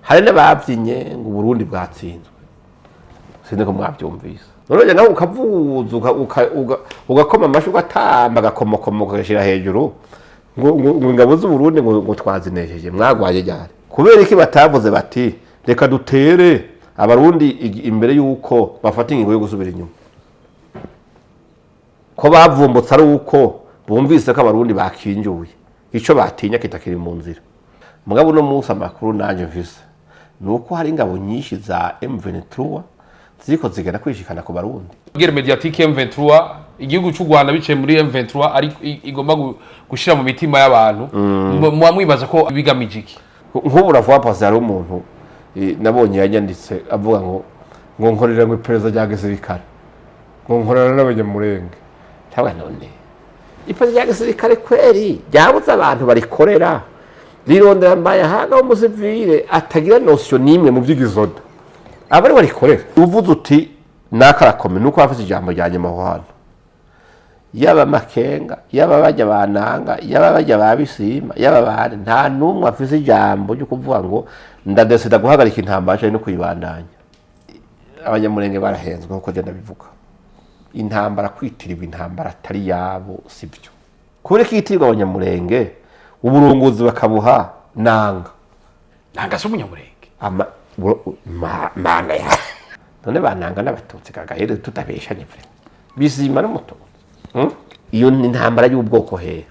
hari n'ababyinye ngo Burundi bwatsinzwe sinde ko mwabyumvise none nawe ukavuza ugakoma amashu gatamba gakomokomoka gashira hejuru ngo ingabo z'u Burundi ngo twazinejeje mwagwaye ryari kubera iki batavuze bati reka dutere abarundi imbere yuko bafata ingingo yo gusubira inyuma ko bavumbutse ari uko bumvise ko abarundi bakinjuye ico batinya kitakiri mu nzira mugabo no munsi amakuru nanje mvise nuko hari ingabo nyinshi za M23 ziriko zigenda kwishikana ku barundi guerre mediatique M23 igihugu cy'u Rwanda bice muri M23 ari igomba gushira mu mitima y'abantu mwamwibaza ko bigamije iki nk'ubu ravuga pasi ari umuntu nabonye yanyanditse avuga ngo nkorera ngo iperereza rya gisirikare ngo nkorera n'abanyamurenge ntabwo none iperereza rya gisirikare kweri ryabuze abantu barikorera rirondera MBAYAHAGA w'umusivile atagira notion nimwe mu by'igizoda abari barikorera uvuze uti nakarakome nuko bafite ijambo ryanye mu hano yaba makenga yaba bajya bananga yaba bajya babisima yaba bari nta numwe afise ijambo ryo kuvuga ngo ndadesida guhagarika intambara no kuyibandanya abanyamurenge barahenzwe nkuko je ndabivuga intambara kwitirirwa intambara atari yabo sibyo kure kitirirwa abanyamurenge uburongozi bakabuha nanga so umunyamurenge mana ya none bananga n'abatutsi kagahere tutabeshanye vre bizima n'umutunzi iyo ni intambara y'ubwoko he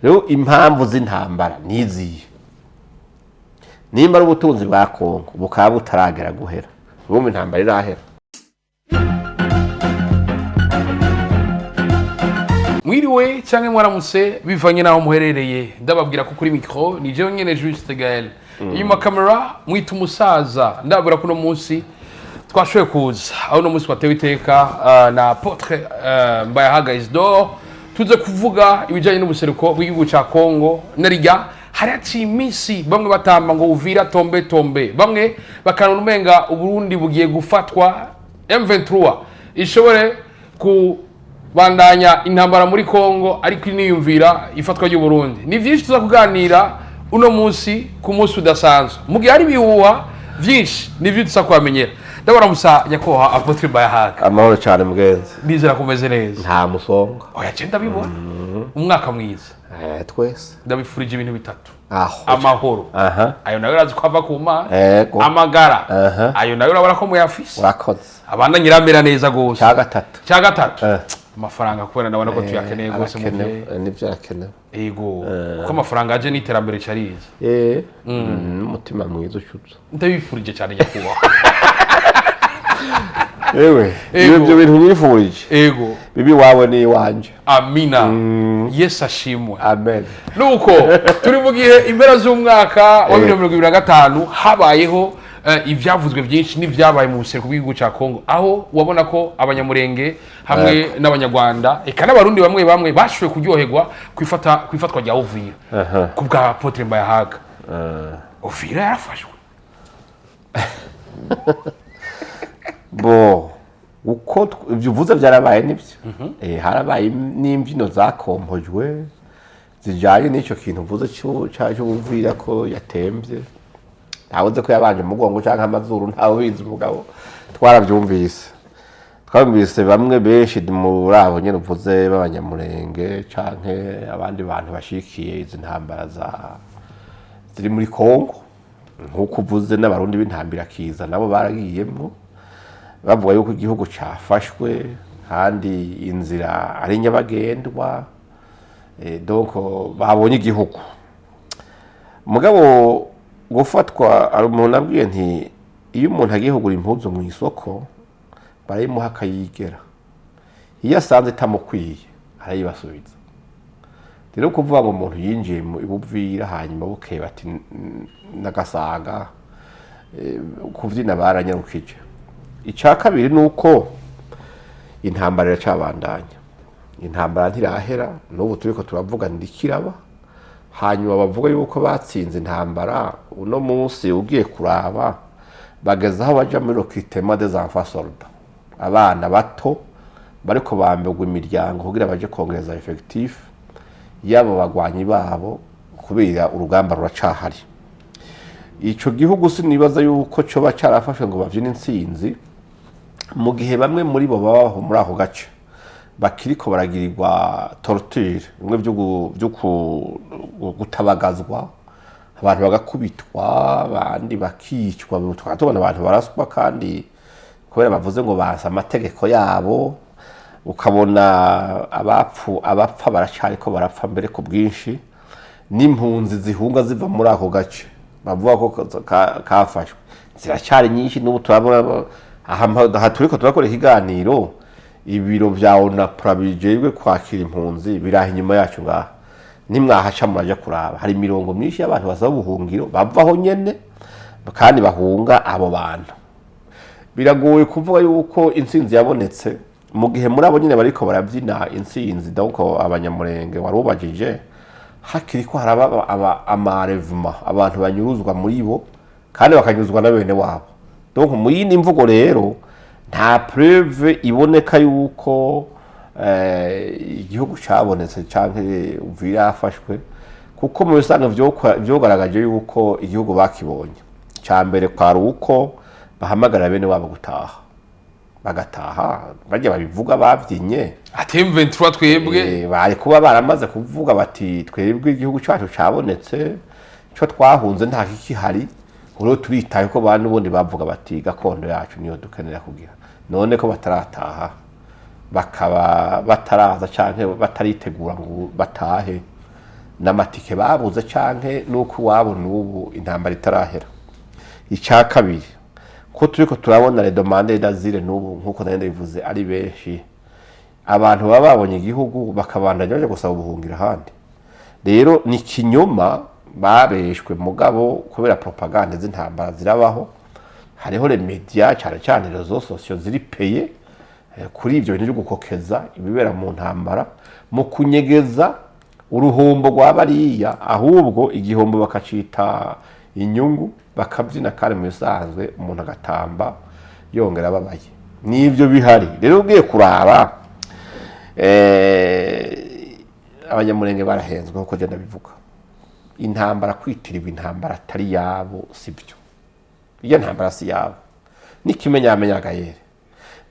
rero impamvu z'intambara niziye nimba ari ubutunzi bwa Kongo bukaba butaragera guhera ubu intambara irahera mwiriwe cyangwa mwaramutse bivanye naho muherereye ndababwira ko kuri micro ni jewe nyene Juste Gaël inyuma kamera mwita umusaza ndabura kuno munsi twashoye kuza aho no munsi watewe iteka na Apotre MBAYAHAGA Isidore tuze kuvuga ibijanye n'ubuseruko bw'igihugu ca Kongo narijya harati imisi bamwe batamba ngo UVIRA tombe bamwe bakanona umenga uburundi bugiye gufatwa M23 ishobore ku bandanya intambara muri Kongo ariko niyumvira ifatwa y'u Burundi ni byinshi tuza kuganira uno munsi ku munsi udasanzwe mugihe ari bihuha byinshi nivyo tuza kwamenyera ndabara musa nyakoha Apotre MBAYAHAGA amahoro cyane mugenzi bizera kumeze neza nta musonga oya cyenda bibona umwaka mwiza twese ndabifurije ibintu bitatu amahoro ayo nayo urazi kwava ku Mana amagara ayo nayo urabona ko muyafise urakoze abana nyiramera neza gose cya gatatu amafaranga kubera ndabona ko tuyakeneye gose mu gihe nibyo arakenewe yego kuko amafaranga aje n'iterambere cyarize umutima mwiza ushutse ndabifurije cyane nyakuba ewe ibyo bintu nyifurije yego bibi wawe ni wanje amina Yesu ashimwe amen nuko turi mu gihe impera z'umwaka wa 2025 habayeho ivyavuzwe byinshi n'ivyabaye mu buseruko bw'igihugu ca Kongo aho wabona ko abanyamurenge hamwe n'abanyarwanda eka n'abarundi bamwe bashoboye kuryoherwa kwifatwa rya UVIRA ku bwa Apotre MBAYAHAGA UVIRA yarafashwe bo uko ibyo uvuze byarabaye nibyo harabaye n'imbyino zakompojwe zijanye n'icyo kintu uvuze cyo UVIRA ko yatembye ntabuze ko yabanje umugongo cyangwa amazuru ntawe bizi umugabo twumvise bamwe benshi muri abo nyene uvuze b'abanyamurenge canke abandi bantu bashikiye izi ntambara ziri muri Kongo nkuko uvuze n'abarundi b'intambira kiza nabo baragiyemwo bavuga yuko igihugu cafashwe kandi inzira ari nyabagendwa donc babonye igihugu mugabo gufatwa ari umuntu abwiye nti iyo umuntu agiye kugura impuzu mu isoko barayimuha akayigera iyo asanze itamukwiye arayibasubiza rero kuvuga ngo umuntu yinjiye mu UVIRA hanyuma bukeye bati nagasaga kuvyina baranyarukije icya kabiri nuko intambara iracabandanya intambara ntirahera n'ubu turiko turavuga ndikiraba hanyuma bavuga yuko batsinze intambara uno munsi ugiye kuraba bageze aho baja muri recrutement des enfants soldats abana bato bariko bambegwa imiryango kugira baje kongereza effectif yabo bagwanyi babo kubera urugamba ruracahari ico gihugu sinibaza yuko coba carafashwe ngo bavyine intsinzi mu gihe bamwe muri bo babaho muri ako gace bakiriko baragirirwa torture bimwe byo gutabagazwa abantu bagakubitwa abandi bakicwa tubona abantu baraswa kandi kubera bavuze ngo basa amategeko yabo ukabona abapfa baracariko barapfa mbere ku bwinshi n'impunzi zihunga ziva muri ako gace bavuga ko kafashwe ziracari nyinshi n'ubu turabona aha turiko turakora ikiganiro ibiro vya ONAPRA bijejwe kwakira impunzi biraha inyuma yacu ngaha nimwahaca muraja kuraba hari mirongo myinshi y'abantu basaba ubuhungiro bavaho nyene kandi bahunga abo bantu biragoye kuvuga yuko intsinzi yabonetse mu gihe muri abo nyene bariko baravyina intsinzi donc abanyamurenge warubajije hakiriko haraba amarevuma abantu banyuruzwa muri bo kandi bakanyuzwa na bene wabo donc mu yindi mvugo rero nta preuve iboneka yuko igihugu cabonetse canke UVIRA yafashwe kuko mu bisanzwe vyogaragaje yuko igihugu bakibonye cambere kwari uko bahamagara bene wabo gutaha bagataha bajya babivuga bavyinye ati M23 twebwe bari kuba baramaze kuvuga bati twebwe igihugu cyacu cabonetse cyo twahunze nta kikihari uro turitaye ko bantu bondi bavuga bati gakondo yacu niyo dukenera kugira none ko batarataha bakaba bataraza canke bataritegura ngo batahe n'amatike babuze canke nuko wabo nubu intambara itarahera icya kabiri ko turiko turabona les demandes d'asile nubu nkuko nande bivuze ari benshi abantu baba babonye igihugu bakabandanya baje gusaba ubuhungira handi rero ni kinyoma babeshwe mugabo kubera propaganda z'intambara zirabaho hariho les médias cyane rezo sociaux ziri paye kuri ivyo bintu byo gukokeza ibibera mu ntambara mu kunyegeza uruhombo rw'abariya ahubwo igihombo bakacita inyungu bakabyina kandi mu bisanzwe umuntu agatamba yongera ababaye nivyo bihari rero ugiye kuraba abanyamurenge barahenzwe nkuko je ndabivuga intambara kwitirirwa intambara atari yabo sibyo iyo ntambara si yabo n'ikimenyamenya yere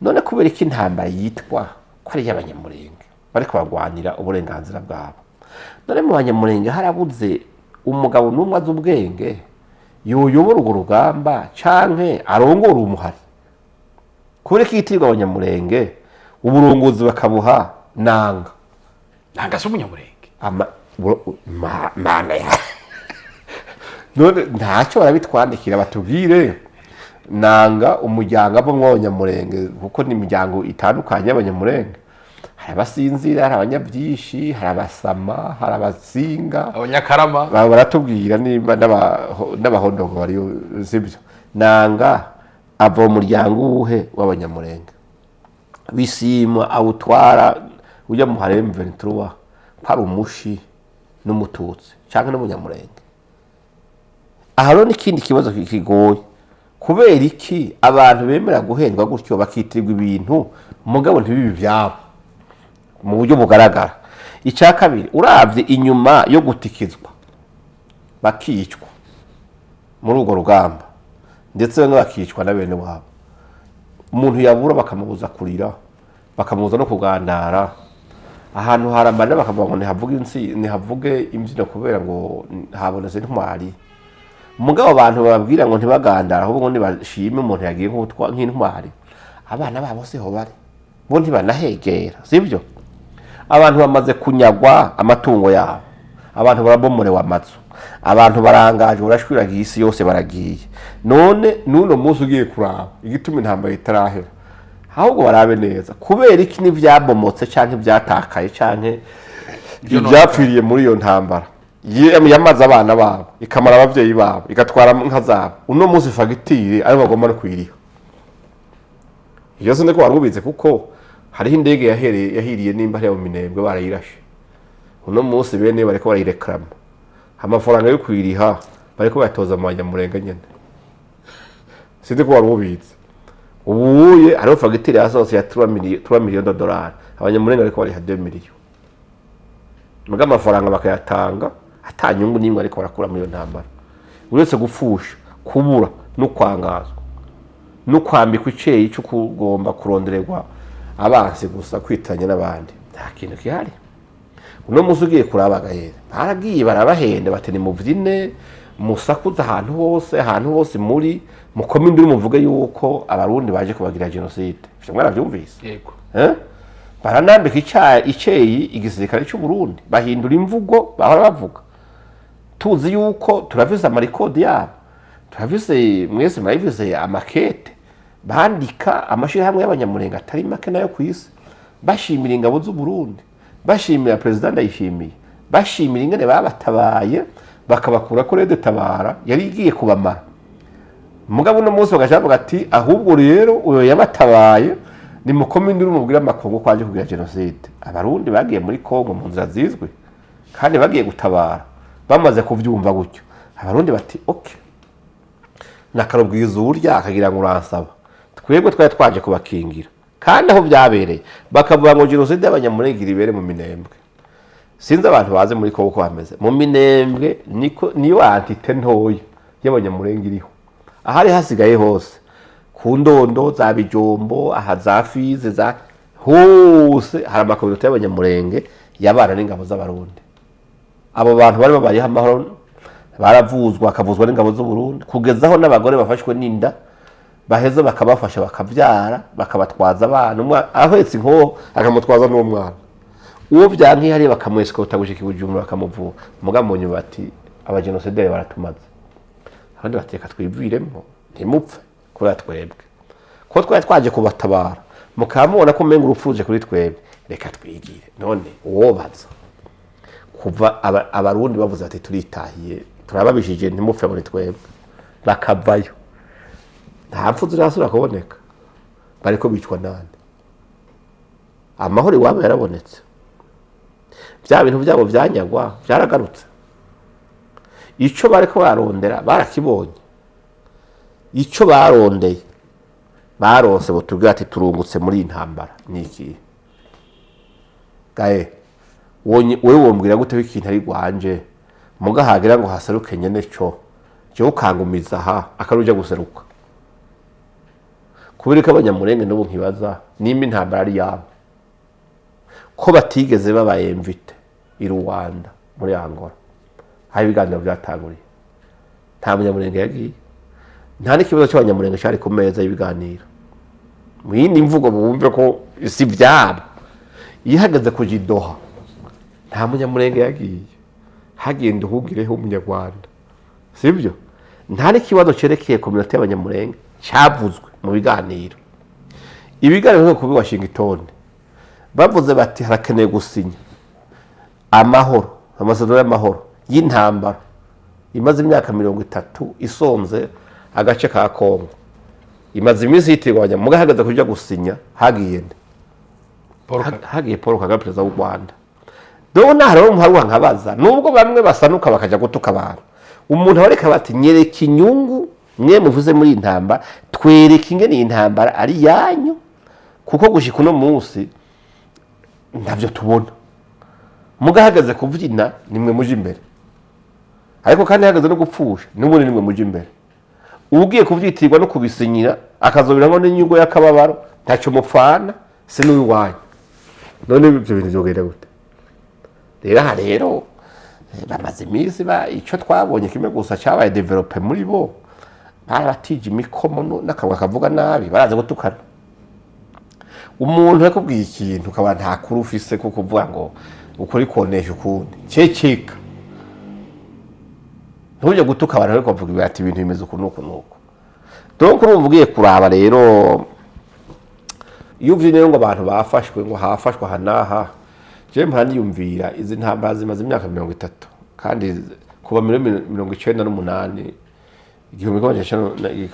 none kubera iki intambara yitwa ko ari y'abanyamurenge bariko bagwanira uburenganzira bwabo none mu banyamurenge harabuze umugabo n'umwe azi ubwenge yoyobora urwo rugamba canke arongora umuhari kubera ko yitirirwa abanyamurenge uburongozi bakabuha nanga si umunyamurenge mana ya none ntacyo barabitwandikira batubwire nanga umuryango abo mw'abanyamurenge kuko ni imiryango itandukanye y'abanyamurenge hari abasinzira hari abanyabyishi hari abasama hari abasinga abanyakarama baratubwira nimba n'abahondongo bari sibyo nanga ava mu muryango uwuhe w'abanyamurenge bisima awutwara ujya mu harem 23 hari umushi n'umututsi cyangwa n'umunyamurenge aharo n'ikindi kibazo kigoye kubera iki abantu bemera guhendwa gutyo bakitirirwa ibintu mugabo ntibibi byabo mu buryo bugaragara icya kabiri uravye inyuma yo gutikizwa bakicwa muri urwo rugamba ndetse bamwe bakicwa na bene wabo umuntu yabura bakamubuza kurira bakamubuza no kugandara ahantu harambana bakavuga ngo ntihavuge imbyino kubera ngo habonetse intwari mugabo abantu bababwira ngo ntibagandara ahubwo ntibashime umuntu yagiye nk'intwari abana babo siho bari bo ntibanahegera sibyo abantu bamaze kunyagwa amatungo yabo abantu barabomorewe amazu abantu barangaje urashwiragiye isi yose baragiye none nuno munsi ugiye kuraba igituma intambara itarahera ahubwo barabe neza kubera iki n'ivyabomotse canke byatakaye canke ibyapfiriye muri iyo ntambara yamaze abana babo ikamara abavyeyi babo igatwara nka zabo uno munsi fagitire ayo bagomba no kwiriha iyo sinde ko warubize kuko hariho indege yahiriye nimba ari mu Minembwe barayirashe uno munsi bene bariko barayirekrama amafaranga yo kwiriha bariko batoza mu banyamurenge nyene sinde ko warubize ubuye ariho fagitire yasohotse ya 3 million $3 abanyamurenge bariko bariha 2 million muga amafaranga bakayatanga atanyungu nimwe ariko barakura muri iyo ntambara uretse gupfusha kubura no kwangazwa no kwambikwa iceyi cyo kugomba kurondererwa abansi gusa kwitanya n'abandi nta kintu kihari. Uno muzi ugiye kuraba gahera baragiye barabahenda bati ni muvyine musakuza ahantu hose muri mukome induru muvuge yuko abarundi baje kubagira genocide. Ivyo mwaravyumvise? Yego. Baranambika iceyi igisirikare cy'u Burundi bahindura imvugo bahora bavuga. Tuzi yuko turavise amarikodi yabo, turavise mwese murabivuze amakete bandika amashirahamwe y'abanyamurenge atari make nayo kwisi bashimira ingabo z'u Burundi, bashimira president Ndayishimiye, bashimira ingene babatabaye bakabakura ko rede tabara yari igiye kubamara. Mugabo no munsi bagacavuga ati ahubwo rero uyo yabatabaye ni mukome induru mubwira amakongo kwaje kugira genocide. Abarundi bagiye muri Kongo mu nzira zizwe kandi bagiye gutabara bamaze kuvyumva gutyo abarundi bati okay nakarubwiza urya akagira ngo uransaba twebwe twari twaje kubakingira kandi aho byabereye bakavuga ngo genocide y'abanyamurenge ibere mu Minembwe. Sinzi abantu baze muri Kongo ko bameze mu Minembwe niyo antite ntoya y'abanyamurenge iriho. Ahari hasigaye hose ku ndondo za Bijombo aha za Fize za hose hari amakomite y'abanyamurenge yabana n'ingabo z'abarundi. Abo bantu bari babayeho amahoro baravuzwa akavuzwa n'ingabo z'u Burundi kugezaho n'abagore bafashwe n'inda baheza bakabafasha bakavyara bakabatwaza abana ahetse inko akamutwaza n'umwana uwo byanki hari bakamwescota gushika Bujumbura bakamuvura mugamonyo bati abagenocideri baratumaze kandi bateka twiviremo ntimupfe kuri twebwe ko twari twaje kubatabara mukamubona ko menga urupfuje kuri twebwe reka twigire none uwo baza kuva abarundi bavuze ati turitahiye turababishije ntimupfe muri twebwe bakavayo nta mpfu zirasura kuboneka bariko bicwa nande amahoro iwabo yarabonetse bya bintu byabo byanyagwa byaragarutse ico bariko barondera barakibonye ico barondeye baronse butubwira ati turungutse muri intambara niki gae wewe wombwira gute ikintu ari gwanje mugahagira ngo haseruke nyene cyo cyo kangumiza ha akaruja guseruka kubirika abanyamurenge n'ubu nkibaza nimba intambara ari yabo ko batigeze babaye mvite i Rwanda muri Angola hari ibiganiro byatanguriye nta munyamurenge yagiye nta n'ikibazo cy'abanyamurenge cyari ku meza y'ibiganiro mu yindi mvugo bumve ko si byabo ihagaze ku Jidoha nta munyamurenge yagiye hagenda uhugireho umunyarwanda sibyo nta n'ikibazo cerekeye community y'abanyamurenge cyavuzwe mu biganiro ibiganiro ko Washington bavuze bati harakeneye gusinya amahoro amasezerano y'amahoro y'intambara imaze imyaka 30 isonze agace ka Kongo imaze iminsi yitirwanya mugahagaze kujya gusinya hagiye Paul Kagame perezida w'u Rwanda dona haro muharuha nkabaza nubwo bamwe basanuka bakaja gutuka abantu umuntu bareka bati nyereka inyungu mwe muvuze muri intambara twereka ingene intambara ari yanyu kuko gushika uno munsi ndavyo tubona mugahagaze kuvyina nimwe muje imbere ariko kandi hagaze no gupfusha n'ubundi nimwe muje imbere ugiye kuvyitirwa no kubisinyira akazobira ngo n'inyungu y'akababaro ntacyo mupfana se n'uyu wanyu none ibyo bintu byogera gute rero bamaze iminsi ico twabonye kimwe gusa cyabaye develope muri bo baratije imikomo n'akanwa kavuga nabi baraze gutukana umuntu yakubwiye ikintu ukaba nta kuru ufise ko kuvuga ngo ukuri konesha ukundi ceceka ntujye gutuka abantu ariko bavuga ati ibintu bimeze uku nuko donc urumvugiye kuraba rero iyo uvyine ngo abantu bafashwe ngo hafashwe hanaha je mpaniyumvira izi ntambara zimaze imyaka 30 kandi kuba 1998 igihumbi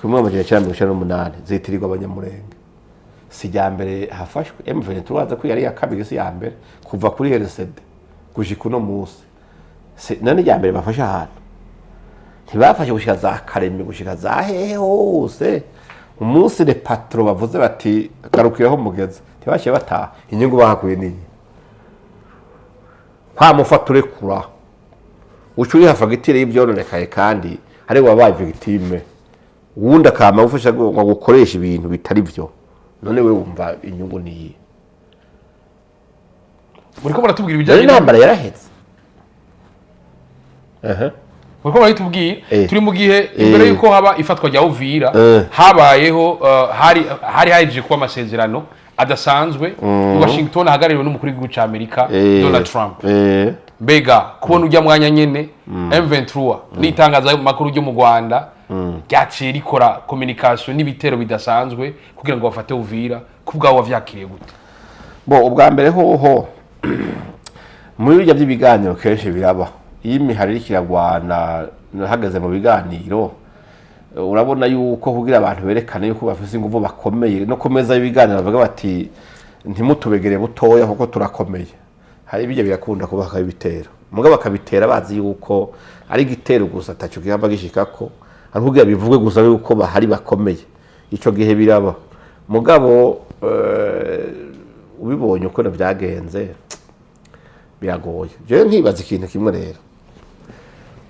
n'amajana zitirirwa abanyamurenge sijya mbere hafashwe M23 waza ko yari yakabiri si ya mbere kuva kuri RCD gushika uno munsi nani ya mbere bafasha ahantu ntibafashe gushika za Karembe gushika za hehe hose umunsi le patro bavuze bati garukiraho mugeze ntibashe bataha inyungu bahakuye ni kwa mufature kura ucuri hafagitire y'ivyononekaye kandi hari wabaye victime uwundi akama ufasha ngo gukoresha ibintu bitari byo none we wumva inyungu niyi muriko muratubwira ibijanye n'intambara yaraheze muriko muratubwira turi mu gihe imbere yuko haba ifatwa rya UVIRA habayeho hari haje kuba amasezerano adasanzwe Washington ahagarariwe n'umukuru w'igihugu ca Amerika Donald Trump mbega kubona ujya mwanya nyene M23 n'itangaza makuru ryo mu Rwanda ryaciye rikora communication n'ibitero bidasanzwe kugira ngo bafate UVIRA kubwaho wavyakiriye gute bo ubwa mbere hoho muri bijya by'ibiganiro kenshi biraba iyo imihari kiragwana hagaze mu biganiro urabona yuko kugira abantu berekane yuko bafise ingufu bakomeye no komeza ibiganiro bavuga bati ntimutubegere butoya kuko turakomeye hari bijya birakunda kuba bakabitera mugabo bakabitera bazi yuko ari gitero gusa ataco kihava gishikako ari kugira bivugwe gusa yuko bahari bakomeye ico gihe biraba mugabo ubibonye uko byagenze biragoye je nkibaza ikintu kimwe rero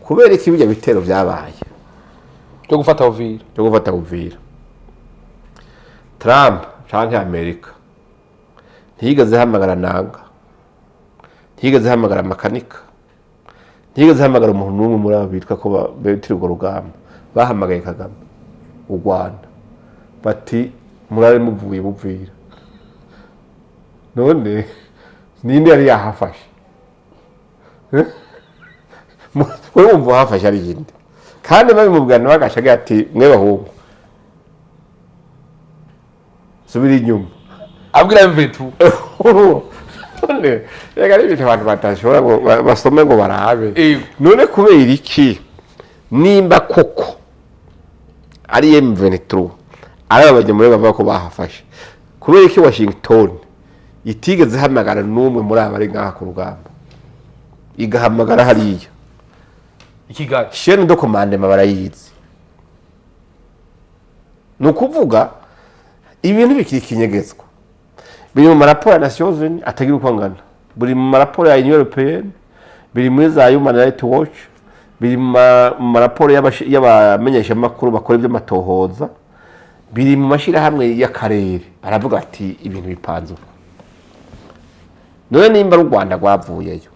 kubera iki bijya bitero byabaye cyo gufata UVIRA Trump canke Amerika ntiyigeze hamagara nanga ntiyigeze hamagara makanika ntiyigeze hamagara umuntu n'umwe muri abo bitwa ko betira urwo rugamba bahamagaye Kagame u Rwanda bati murare muvuye UVIRA none ninde yari yahafashe wewe wumva hafashe ari yindi kandi babimubwirana bagashaga ati mwe bahungu subira inyuma abwira M23 none rega ari ibintu abantu batashobora basome ngo barabe none kubera iki nimba koko ari M23 ari abajyamure bavuga ko bahafashe kubera iki Washington itigeze hamagara n'umwe muri abari ngaha ku rugamba igahamagara hariya ikigali chaîne de commandement barayizi nukuvuga ibintu bikiri kinyegezwa biri mu maraporo ya Nations Unies atagira uko angana buri mu maraporo ya Union Européenne biri muri za Human Rights Watch biri mu maraporo y'abamenyesha makuru bakora ibyo matohoza biri mu mashira hamwe y'akarere baravuga ati ibintu bipanze none nimba u Rwanda rwavuyeyo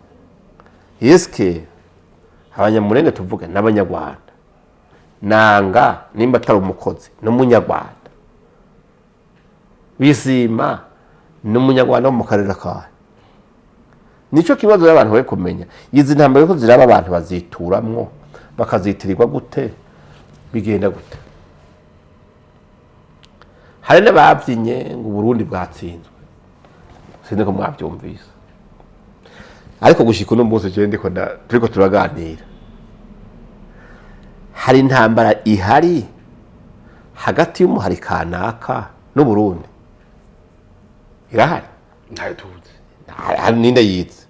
yeske abanyamurenge tuvuga n'abanyarwanda nanga nimba atari umukozi n'umunyarwanda bisima n'umunyarwanda wo mu karere kawe nico kibazo y'abantu bari kumenya izi ntambara yuko ziraba abantu bazituramwo bakazitirirwa gute bigenda gute hari n'abavyinye ngo Burundi bwatsinzwe sinde ko mwavyumvise ariko gushika uno munsi je ndiko turiko turaganira hari intambara ihari hagati y'umuhari kanaka no Burundi irahari ntayo tuzi hari ninde yize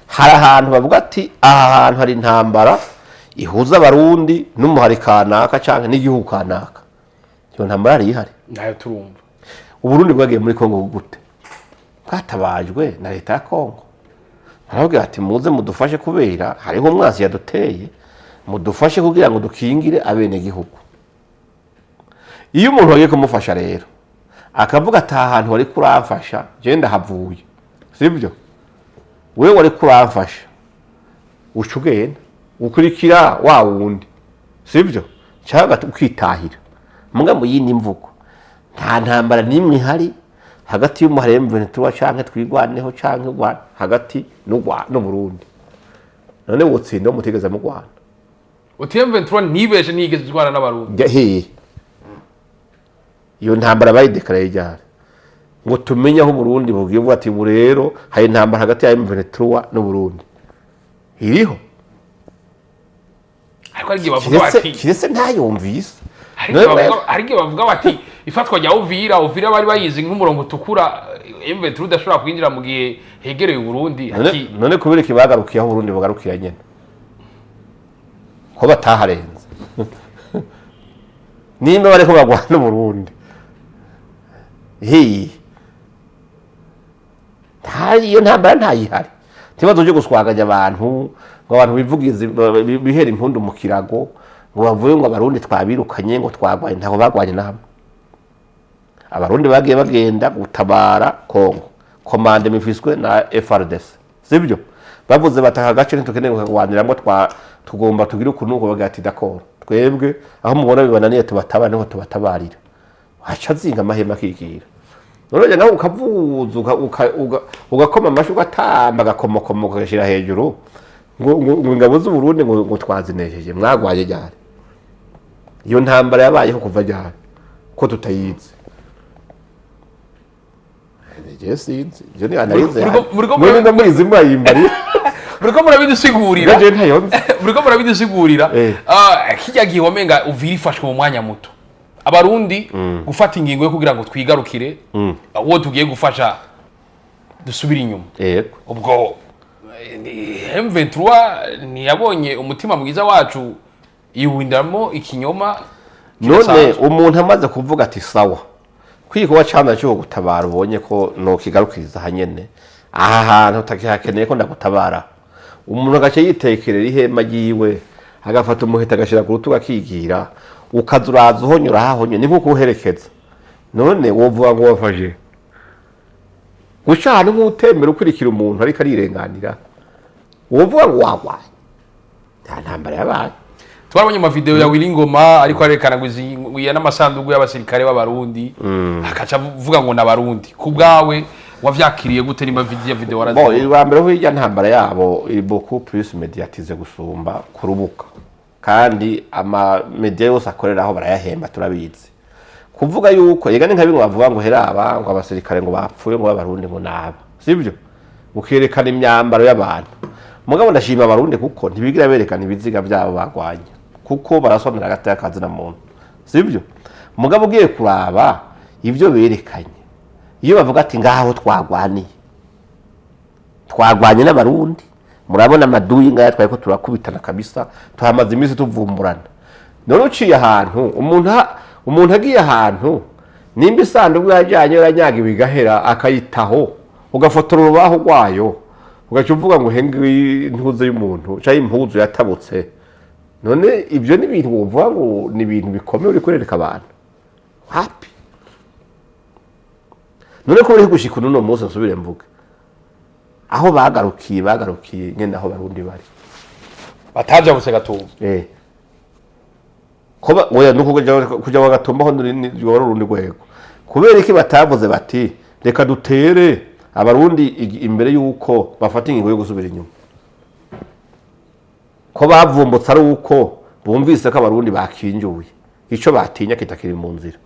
hari ahantu bavuga ati aha hantu hari intambara ihuza abarundi n'umuhari kanaka canke n'igihugu kanaka iyo ntambara ari ihari ntayo turumva Uburundi bwagiye muri Kongo gute bwatabajwe na leta ya Kongo aravuga ati muze mudufashe kubera hariho umwansi yaduteye mudufashe kugira ngo dukingire abene gihugu iyo umuntu wagiye kumufasha rero akavuga ati ahantu wari kuramfasha je ndahavuye sibyo wewe wari kuramfasha ucugenda ukurikira wa wundi sibyo cyangwa ukitahira muga mu yindi mvugo nta ntambara nimwe hari hagati y'umuhari M23 canke twigwaneho canke Rwanda hagati no Burundi none wotsinda umutegeza mu Rwanda M23 ntibeshe nigeze zwana n'abarundi iyo ntambara bayidekaraye ryari ngo tumenye aho Burundi bugiye ati burero hari intambara hagati ya M23 no Burundi iriho ariko ari bavuga bati kirese ntayumvise ariko bavuga bati ifatwa rya UVIRA bari bayizi nk'umurongo tukura M23 udashobora kwinjira mu gihe hegereye Burundi ati none kubera kibagarukiye aho Burundi bagarukiye nyene ko bataharenze nimba bariko bagwana Burundi iyo ntambara ntayihari ntibazo cyo guswaganya abantu ngo abantu bivugize bihera impundu mu kirago ngo bavuye ngo abarundi twabirukanye ngo twagwanye ntaho bagwanye na hamwe abarundi bagiye bagenda gutabara Kongo komande mifiswe na FRDC sibyo bavuze bataka gace ntukeneye kugwaniramo tugomba tugira ukuntu bagati d'accord twebwe aho mubona bibananiye tubatabara niho tubatabarira acha zinga amahema kigira none naho ukavuza ugakoma amashu gatamba gakomokomo kagashira hejuru ngo ingabo z'u Burundi ngo twazinejeje mwagwaye ryari iyo ntambara yabayeho kuva ryari ko tutayizi sinzi je ni analize muri mwizi mwayimbari Muriko murabidusigurira muriko murabidusigurira kijya gihomenga uvira ifashwe mu mwanya muto abarundi gufata ingingo yo kugira ngo twigarukire uwo tugiye gufasha dusubira inyuma ubwo M23 ntiyabonye umutima mwiza wacu yiwindamo ikinyoma none umuntu amaze kuvuga ati sawa kwiko wacana cyo gutabara ubonye ko no kigarukiriza hanyene aha hantu utakihakeneye ko ndagutabara umuntu agace yitekerera ihema giwe agafata umuhita agashira ku rutuga akigira ukazuraza uhonyura hahonye ni nko kuherekeza none wovuga ngo wafashe gucana nk'utemera ukurikira umuntu ariko arirenganira wovuga ngo wagwaye nta ntambara yabaye twabonye ama video ya Wilingoma ariko arekana guziya n'amasandugu y'abasirikare b'abarundi akaca vuga ngo n'abarundi kubgawe wavyakiriye gute nimba video warazi bo irwambere ho ijya ntambara yabo iri beaucoup plus mediatize gusumba kurubuka kandi ama media yose akorera aho barayahemba turabizi kuvuga yuko yega ninka bingo bavuga ngo heraba ngo abasirikare ngo bapfuye ngo abarundi ngo naba sivyo ukerekana imyambaro y'abantu mugabo ndashima abarundi kuko ntibigira berekana ibiziga byabo bagwanye kuko barasomera gataya kazi na muntu sivyo mugabo ugiye kuraba ivyo berekanye iyo bavuga ati ngaho twagwanye n'abarundi murabona amaduyi ngaya twari ko turakubitana kabisa tuhamaze iminsi tuvumburana none uciye ahantu umuntu agiye ahantu nimba isanduku yajyanye yaranyaga ibigahera akayitaho ugafotora urubaho rwayo ugaca uvuga ngo henge intuze y'umuntu cyangwa impuzu yatabutse none ibyo ni ibintu uvuga ngo ni ibintu bikomeye uri kurereka abantu happy none ko uri gushika uno munsi nsubire mvuga aho bagarukiye nyene aho barundi bari bataja buse gatumba koba oya nuko kuja wagatumba ho ndi rundi rwego kubera iki batavuze bati reka dutere abarundi imbere yuko bafata ingingo yo gusubira inyuma ko bavumbutse ari uko bumvise ko abarundi bakinjuye ico batinya kitakiri mu nzira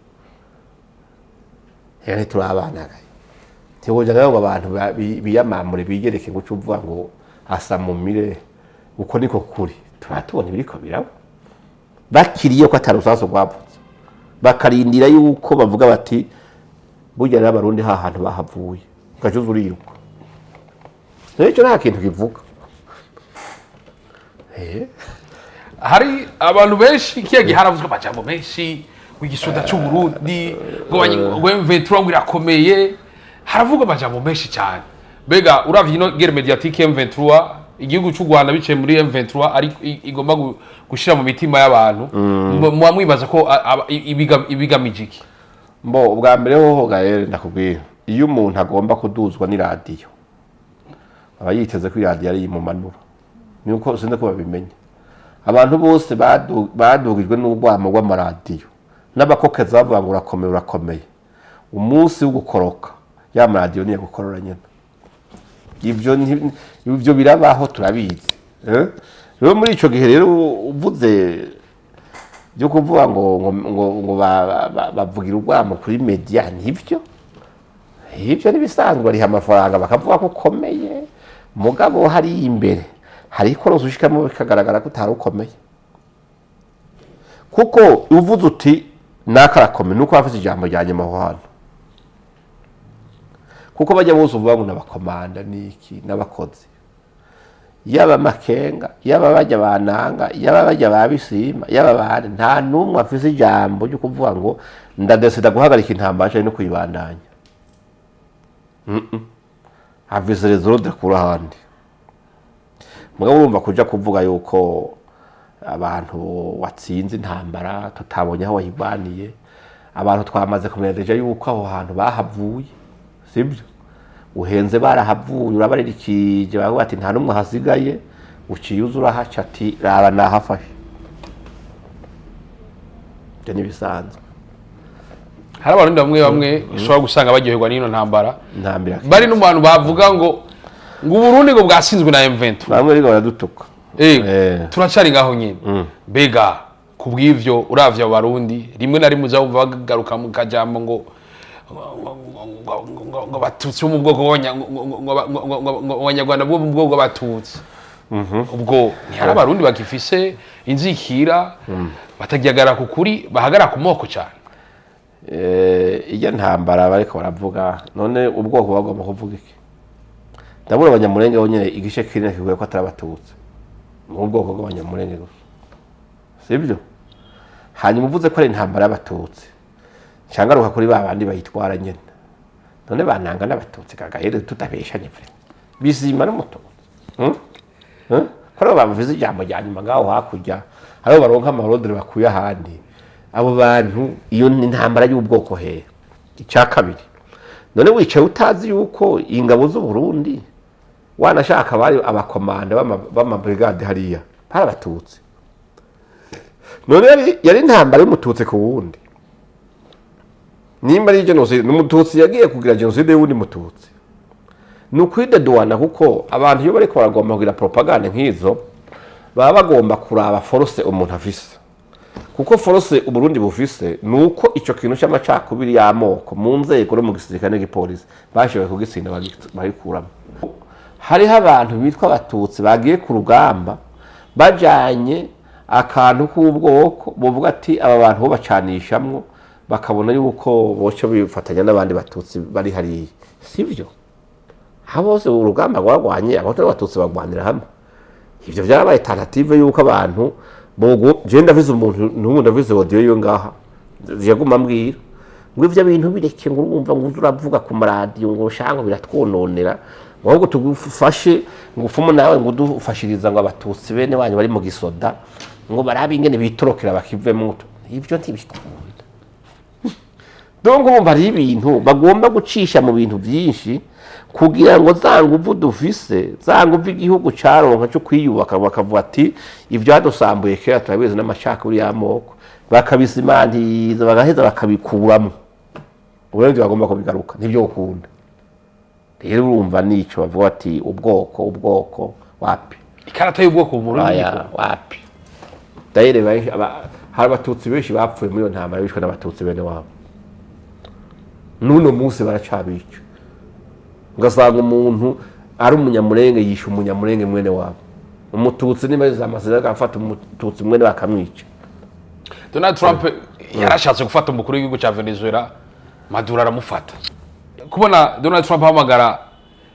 yani turabanaga tiwoja nayo abantu biyamamure bigereke ngo cuvuga ngo asa mu mire uko niko kuri tubatubona biriko birabo bakiriye ko atarusaso rwavutse bakarindira yuko bavuga bati burya n'abarundi ha hantu bahavuye gajuze uriruka n'icyo nta kintu kivuga hari abantu benshi kiyagiye haravuzwe amajambo menshi w'igishuda cy'u Burundi ngo M23 irakomeye haravugwa amajambo menshi cyane bega uravye ino guerre mediatique M23 igihugu cy'u Rwanda bice muri M23 ari igomba gushira mu mitima y'abantu mwibaza ko ibigamijiki mbo ubwa mbere ho gaere ndakubwira iyo umuntu agomba kuduzwa ni radio aba yiteze ko radio ari mu manura nuko sinde ko babimenya abantu bose badugijwe n'urwamo rw'amaradiyo n'abakokeza bavuga ngo urakomeye umunsi wo gukoroka ya maradiyo niye gukorora nyene ivyo birabaho turabizi rero muri ico gihe rero uvuze byo kuvuga ngo bavugira urwamo kuri media nivyo nibisanzwe ari amafaranga bakavuga ko komeye mugabo hari imbere hari korozo ushikamo bikagaragara ko tarukomeye kuko uvuze uti nakarakomeye nuko afite ijambo ryanye mahwana kuko bajya bose uvuga ngo nabakomanda niki nabakozi yaba makenga yaba bajya bananga yaba bajya babisima yaba bane nta numwe afite ijambo ryo kuvuga ngo ndadesida guhagarika intambara no kuyibandanya avise rezoro de kurahandi mugabo urumva kuja kuvuga yuko abantu watsinze intambara tutabonye aho wayibaniye, abantu twamaze kumenya deja yuko aho hantu bahavuye, sibyo uhenze barahavuye urabaririkije bavuga ati nta numwe hasigaye, uciye uzura haca ati raba nahafashe. Byo nibisanzwe. Hari abantu bamwe ushobora gusanga baryoherwa n'ino ntambara, bari no mu bantu bavuga ngo Burundi ngo bwasinzwe na M23, bamwe rigo baradutuka. Turacari ngaho nyine. Bega kubw'ivyo uravye abarundi rimwe na rimwe uzabumva bagaruka mu kajambo ngo batutsi mu bwoko bw'abanyarwanda bwo mu bwoko bw'abatutsi. Ubwo ntihari abarundi bagifise inzikira batagiyagara ku kuri bahagara ku moko cyane. Iyo ntambara bariko baravuga none ubwoko bagomba kuvuga iki? Ndabura abanyamurenge bonyene igice kirina kiguye ko atarabatutse mu bwoko bw'abanyamurenge gusa, sibyo? Hanyuma uvuze ko ari intambara y'abatutsi cyangaruka kuri babandi bayitwara nyene, none bananga n'abatutsi kagahere tutabeshanye vre bizima n'umututsi ko bavuze ijambo rya nyuma ngaho hakurya abo baronka amarodere bakuye ahandi, abo bantu iyo intambara y'ubwoko he. Icya kabiri, none wicaye utazi yuko ingabo z'u Burundi wanashaka bari abakomanda b'amabrigade hariya barabatutse, none yari intambara y'umututsi ku wundi. Nimba ari genocide n'umututsi yagiye kugira genocide y'undi mututsi, nukwideduana kuko abantu iyo bariko baragomba kugira propaganda nk'izo baba bagomba kuraba force umuntu afise, kuko force Uburundi bufise nuko ico kintu cy'amacakubiri y'amoko mu nzego no mu gisirikare n'igipolisi bashoboye kugisinda bagikuramo. Hariho abantu bitwa abatutsi bagiye ku rugamba bajanye akantu k'ubwoko buvuga ati aba bantu bo bacanishamwo bakabona yuko boco bifatanya n'abandi batutsi bari hariya, sivyo? Habose urugamba rwagwanye abato n'abatutsi bagwanira hamwe. Ivyo byarabaye alternative yuko abantu bogo genda vize umuntu n'umuntu avize audio yo ngaha yaguma mbwira ngo ivyo bintu bireke ngo urumva ngo uravuga ku radio ngo shango biratwononera, ahubwo tugufashe ngo ufumo nawe ngo dufashiriza ngo abatutsi bene wanyu bari mu gisoda ngo barabe ingene bitorokera bakivemo. Ivyo ntibikunda. Donc umva ari ibintu bagomba gucisha mu bintu byinshi kugira ngo zanguvu dufise zanguvu igihugu caronka cyo kwiyubaka, bakavuga ati ivyo hadosambuye kera turabizi n'amashaka uri y'amoko bakabisimantiza bagaheza bakabikuramo. Uburenzi bagomba kubigaruka nivyo ukunda. Rero urumva nico bavuga ati ubwoko wapi ikarata y'ubwoko mu Burundi wapi. Daire hari abatutsi benshi bapfuye muri iyo ntambara bishwe n'abatutsi bene wabo, nuno munsi baracabica. Ugasanga umuntu ari umunyamurenge yisha umunyamurenge mwene wabo, umututsi nimeze amasezerano afata umututsi mwene bakamwica. Donald Trump yarashatse gufata umukuru w'igihugu cya Venezuela, Maduro aramufata. Kubona Donald Trump hamagara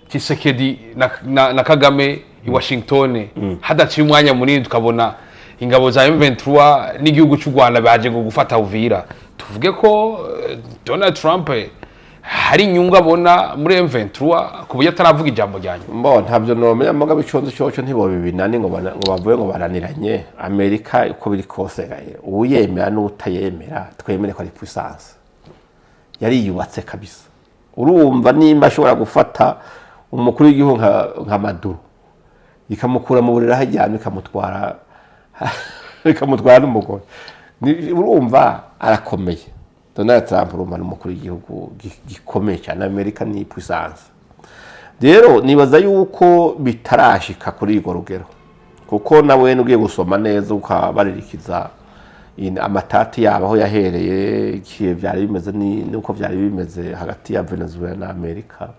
Tshisekedi na Kagame i Washington hadaciye umwanya munini tukabona ingabo za M23 n'igihugu cy'u Rwanda baje ngo gufata UVIRA, tuvuge ko Donald Trump hari inyungu abona muri M23 kuburyo ataravuga ijambo ryanyu. Mbo ntabyo nomenya muga biconze cyoco ntibobibinani ngo bavuye ngo baraniranye. Amerika uko biri kose gaye uyemera n'utayemera twemere ko ari puissance yari yubatse kabisa. Urumva nimba ashobora gufata umukuru w'igihugu nka Maduro ikamukura mu burira hajyana ikamutwara n'umugore, urumva arakomeye. Donald Trump urumva n'umukuru w'igihugu gikomeye cyane. Amerika ni puissance. Rero nibaza yuko bitarashika kuri igo rugero, kuko nawe nugiye gusoma neza ukabaririkiza amatati yabo aho yahereye ikihe byari bimeze nuko byari bimeze hagati ya Venezuela na Amerika.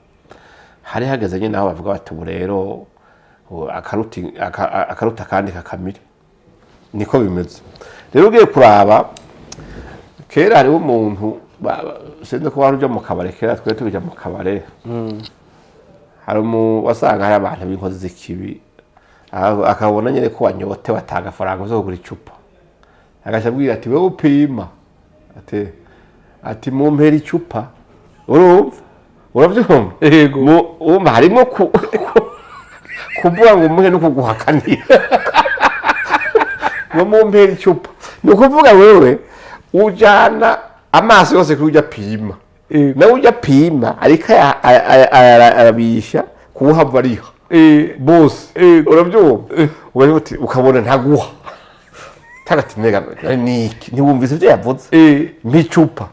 Hari hageze nyine aho bavuga bati ubu rero akaruta kandi kakamire, niko bimeze. Rero ugiye kuraba kera hariho umuntu sinzi ko wari ujya mu kabare, kera twe tujya mu kabare hari wasanga hari abantu b'inkozi z'ikibi akabona nyine ko wanyote watanga faranga zo kugura icupa, agashabwira ati wewe upima ati mumpera icupa. Uravyumva? Yego. Umva harimo kuvuga ngo umuhe no kuguhakanira. ngo mumpera icupa ni ukuvuga wewe ujana amaso yose kuri ujya pima nawe ujya pima ariko arabisha kuwuhava ariho bose urabyumva ukabona ntaguha tagati nega niki ntiwumvise ibyo yavuze nk'icupa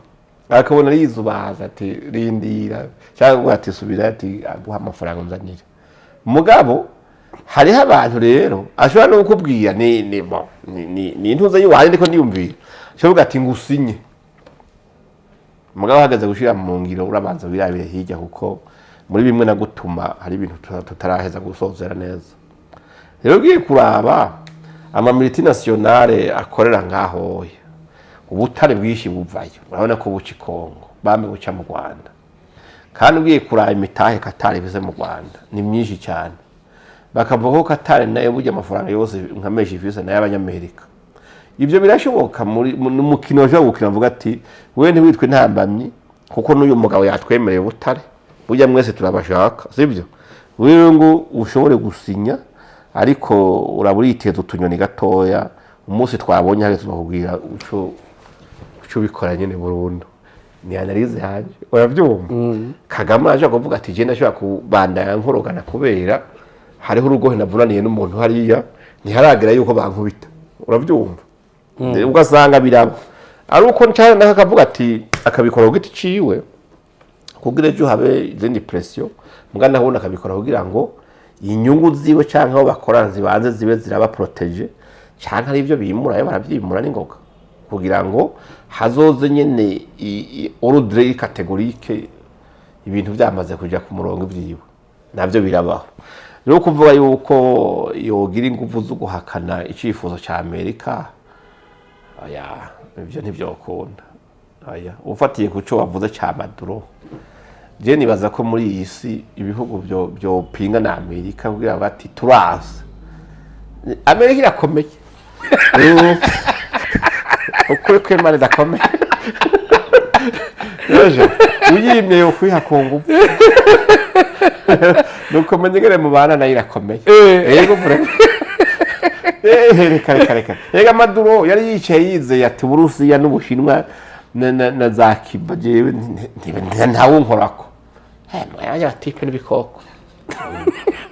akabona rizubaza ati rindira cyangwa ati subira ati aguha amafaranga nzanira mugabo hariho abantu rero ashobora no kukubwira ni intuza yiwaje ndiko ndiyumvira ashobora ati ngusinye mugabo hagaze gushira mu ngiro urabanza wirabire hirya kuko muri bimwe na gutuma hari ibintu tutaraheza gusozera neza rero ugiye kuraba ama multinationale akorera ngaho ubutare bwishi buvayo urabona ko buci Kongo bambe buca mu Rwanda kandi ugiye kuraba imitahe Katari bize mu Rwanda ni myinshi cyane bakavuga ko Katari nayo burya amafaranga yose nka meshi visa nayo abanyamerika ibyo birashoboka muri mukino waje gukina mvuga ati wewe ntiwitwe ntambamye kuko n'uyu mugabo yatwemereye butare burya mwese turabashaka sibyo wewe ngo ushobore gusinya ariko uraburiteza utunyoni gatoya umunsi twabonye hageze bakubwira uco bikora nyene burundu ni analyse yaje uravyumva Kagame aje kuvuga ati je ndashobora kubandanya nkorogana kubera hariho urugohe navunaniye n'umuntu hariya ntiharagera yuko bankubita uravyumva ugasanga biraba ari uko ncana nakavuga ati akabikora giti ciwe kugira ejo habe izindi pression mugana nabona akabikora kugira ngo inyungu ziwe canke aho bakorana zibanze zibe ziraba protege canke ari byo bimura baravyimura n'ingoga kugira ngo hazoze nyene ordre categorique ibintu byamaze kuja ku murongo ivyiwe navyo birabaho rero kuvuga yuko yogira ingufu zo guhakana icifuzo ca Amerika aya ibyo ntibyokunda aya ufatiye kuco wavuze ca Maduro je nibaza ko muri iyi si ibihugu byo pinga na Amerika kugira bati turaza Amerika irakomeye ukuri kwemane dakomeye yaje uyimye yo kwiha Kongo nuko menyegere mu bana nayo irakomeye yego vure reka yega Maduro yari yicaye yizeye ati Burusiya n'Ubushinwa na za Cuba jewe ntawo nkorako mwanya batipe n'ibikoko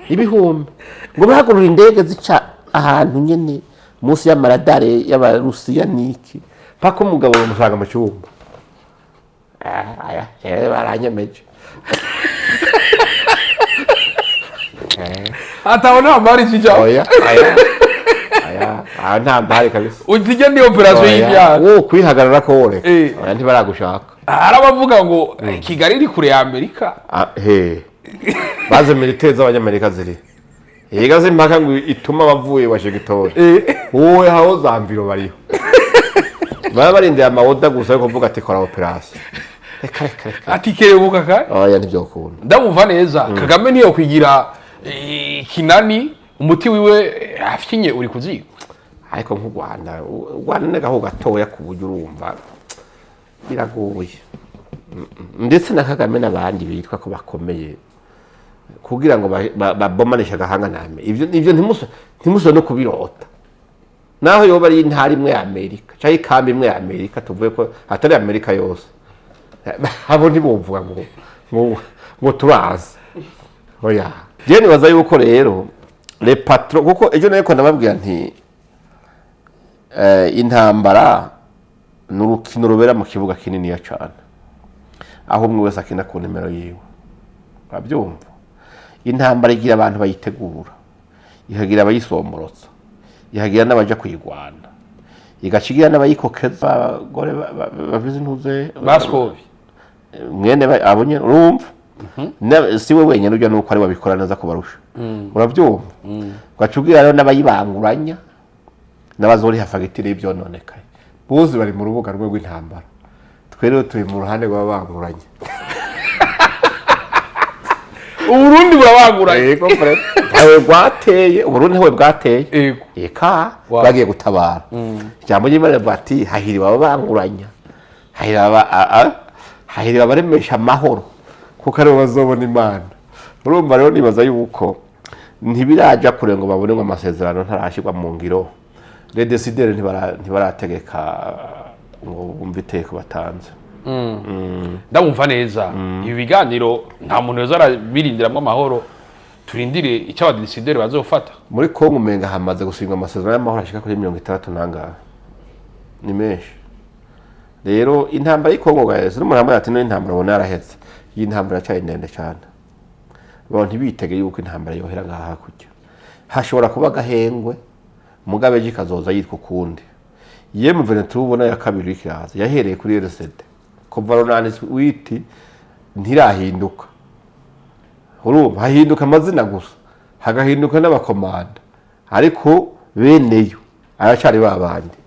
ibihumbi ngo bahagurura indege zica ahantu nyene munsi y'amaradare y'Abarusiya niki paka umugabo bamusanga mu cyumba aya baranyemeje atabona amari kijya oya nta mbari kabisa ujije ni operation y'ibyaha wo kwihagarara ko wore oya ntibaragushaka arabavuga ngo Kigali iri kure ya Amerika baze militaire z'abanyamerika ziri yega zimpaka ngo ituma bavuye Washington wowe hawo zamviro bariho baba barindira amawoda gusa yo kuvuga ati kora operation ati kerebuka ka oya ntibyokunda ndamumva neza Kagame niyo kwigira kinani umuti wiwe afyinye uri kuziga ariko nk'u Rwanda negaho gatoya ku buryo urumva biragoye ndetse na Kagame n'abandi bitwa ko bakomeye kugira ngo babomanisha gahanga name ivyo ntimuso no kubirota naho yoba ari intari imwe ya Amerika cyangwa ikambi imwe ya Amerika tuvuye ko atari Amerika yose abo ntibumvuga ngo turaza oya je nibaza yuko rero le patron kuko ejo nayo ko nababwira nti intambara n'urukino rubera mu kibuga kinini ya cyane aho umwe wese akina ku nimero yiwe babyumva intambara igira abantu bayitegura ihagira abayisomborotsa ihagira n'abaja kuyigwana igacigira n'abayikokeza abagore bavize intuze baskobi mwene abonye urumva siwe wenyine ujya nuko ari babikora neza kubarusha urabyumva gacugira rero n'abayibanguranya n'abazori hafagitire ibyononekaye bose bari mu rubuga rw'intambara twere turi mu ruhande rw'abanguranye Uburundi burabanguranye yego frere ntawe bwateye Uburundi ntawe bwateye eka bagiye gutabara jambo y'Imana bati hahiriwe ababanguranya hahiriwe abaremesha amahoro kuko ari bazobona Imana urumva rero nibaza yuko ntibiraja kure ngo babone ngo amasezerano ntarashirwa mu ngiro les décideurs ntibarategeka ngo bumve iteko batanze. Ndabumva neza ibi biganiro nta muntu wese arabirindiramwo amahoro turindire icyo abadécideurs bazofata. Muri Kongo umenga hamaze gusinywa amasezerano y'amahoro ashika kuri 60 nangahe ni menshi. Rero intambara y'Kongo gaeze n'umuntu ati no intambara ubona yarahetse, iyi ntambara cyari ndende cyane. Abantu ntibitege yuko intambara yohera ngaha hakurya, hashobora kuba gahengwe mugabe gikazoza yitwa kundi. Yemu Venetu ubona ya kabiri ikiraza yahereye kuri RCD kuva runani witi ntirahinduka. Urumva hahinduka amazina gusa, hagahinduka n'abakomanda, ariko beneyo aracari babandi.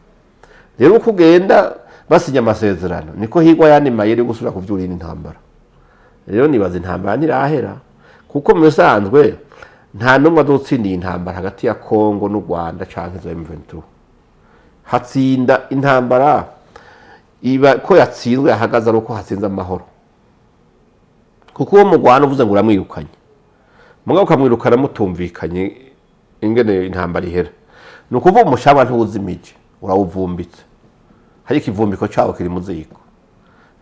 Rero uko ugenda basinya amasezerano niko higwa yani mayeri gusura kuvyura intambara. Rero nibaza intambara ntirahera kuko mu bisanzwe nta numwe azotsindiye intambara hagati ya Kongo n'u Rwanda canke za M23. Hatsinda intambara iba ko yatsinzwe yahagaze ari uko hatsinze amahoro. Kuko uwo mu Rwanda uvuze ngo uramwirukanye, mugabo ukamwirukana mutumvikanye ingene intambara ihera, ni ukuvuga umushaba ntuwuzimije urawuvumbitse, hari ikivumbiko cyawo kiri mu ziko.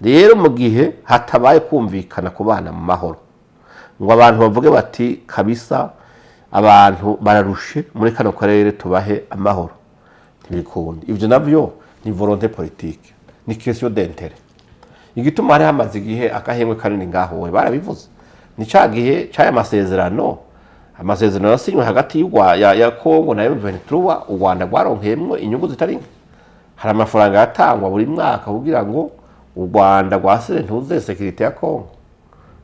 Rero mu gihe hatabaye kumvikana ku bana mu mahoro ngo abantu bavuge bati kabisa abantu bararushe muri kano karere tubahe amahoro, ntibikundi. Ivyo navyo ni volonté politique, ni question d'intérêt. Igituma hari hamaze igihe akahengwe kanini ngaho we barabivuze ni cagihe cyaya amasezerano yasinywe hagati ya Kongo na M23. U Rwanda rwaronkeyemwo inyungu zitari nke, hari amafaranga yatangwa buri mwaka kugira ngo u Rwanda rwasire ntuze security ya Kongo.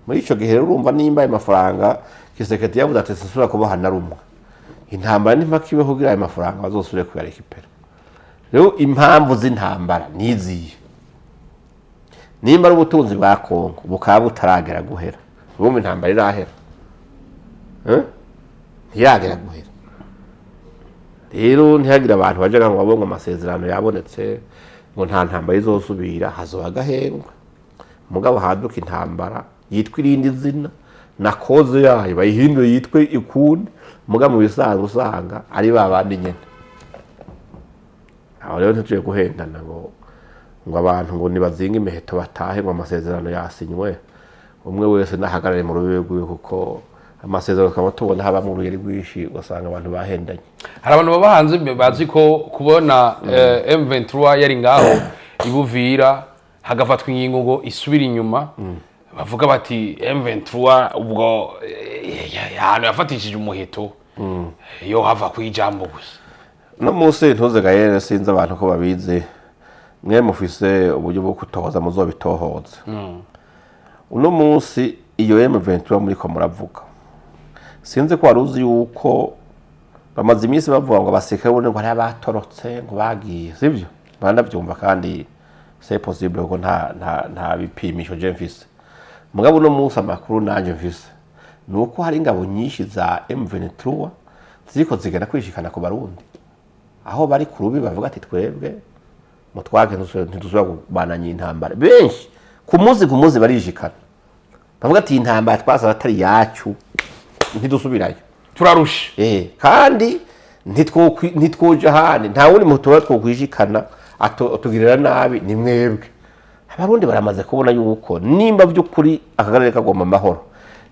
Muri ico gihe rero urumva nimba ayo mafaranga kiseketi yavuze ati sisura kubaha na rumwe, intambara ntimpakiwe kugira ayo mafaranga bazosubire kuyarekipera. Rero impamvu z'intambara niziye nimba ari ubutunzi bwa Kongo bukaba butaragera guhera, urumva intambara irahera ntiyagera guhera. Rero ntihagira abantu bajaga ngo babonye amasezerano yabonetse ngo nta ntambara izosubira, hazoba gahengwe mugabo haduka intambara yitwa irindi zina na koze yayo bayihindure yitwe ikundi, mugabo mu bisanzwe usanga ari babandi nyene. Aho rero ntituye guhendana ngo abantu ngo nibazinga imiheto batahe ngo amasezerano yasinywe, umwe wese nahagarare mu rubibe rwiwe, kuko amasezerano kama tubona haba mu ruyeri rwishi ugasanga abantu bahendanye. Hari abantu baba hanze bazi ko kubona M23 yari ngaho ibuvira hagafatwa ingingo ngo isubira inyuma, bavuga bati M23 ubwo ahantu yafatishije umuheto yo hava kwijambo gusa. No munsi ntuze gayere sinzi abantu ko babize, mwe mufise uburyo bwo kutohoza muzobitohoza. Uno munsi iyo M23 muri ko muravuga, sinzi ko waruzi yuko bamaze iminsi bavuga ngo abasirikare bone ngo ari abatorotse ngo bagiye, sivyo? Banavyumva kandi c'est possible ko nta bipimisho je mfise. Mugabo uno munsi amakuru nanje mfise nuko hari ingabo nyinshi za M23 ziko zigenda kwishikana ku Barundi, aho bari ku rubi bavuga ati twebwe mutwage ntidusubira kubananya intambara. Benshi ku muzi barijikana bavuga ati intambara twasa atari yacu ntidusubirayo turarusha. Kandi ntitwoja hane nta wundi mutora twokwijikana atugirira nabi ni mwebwe. Abarundi baramaze kubona yuko nimba by'ukuri akagarere kagoma amahoro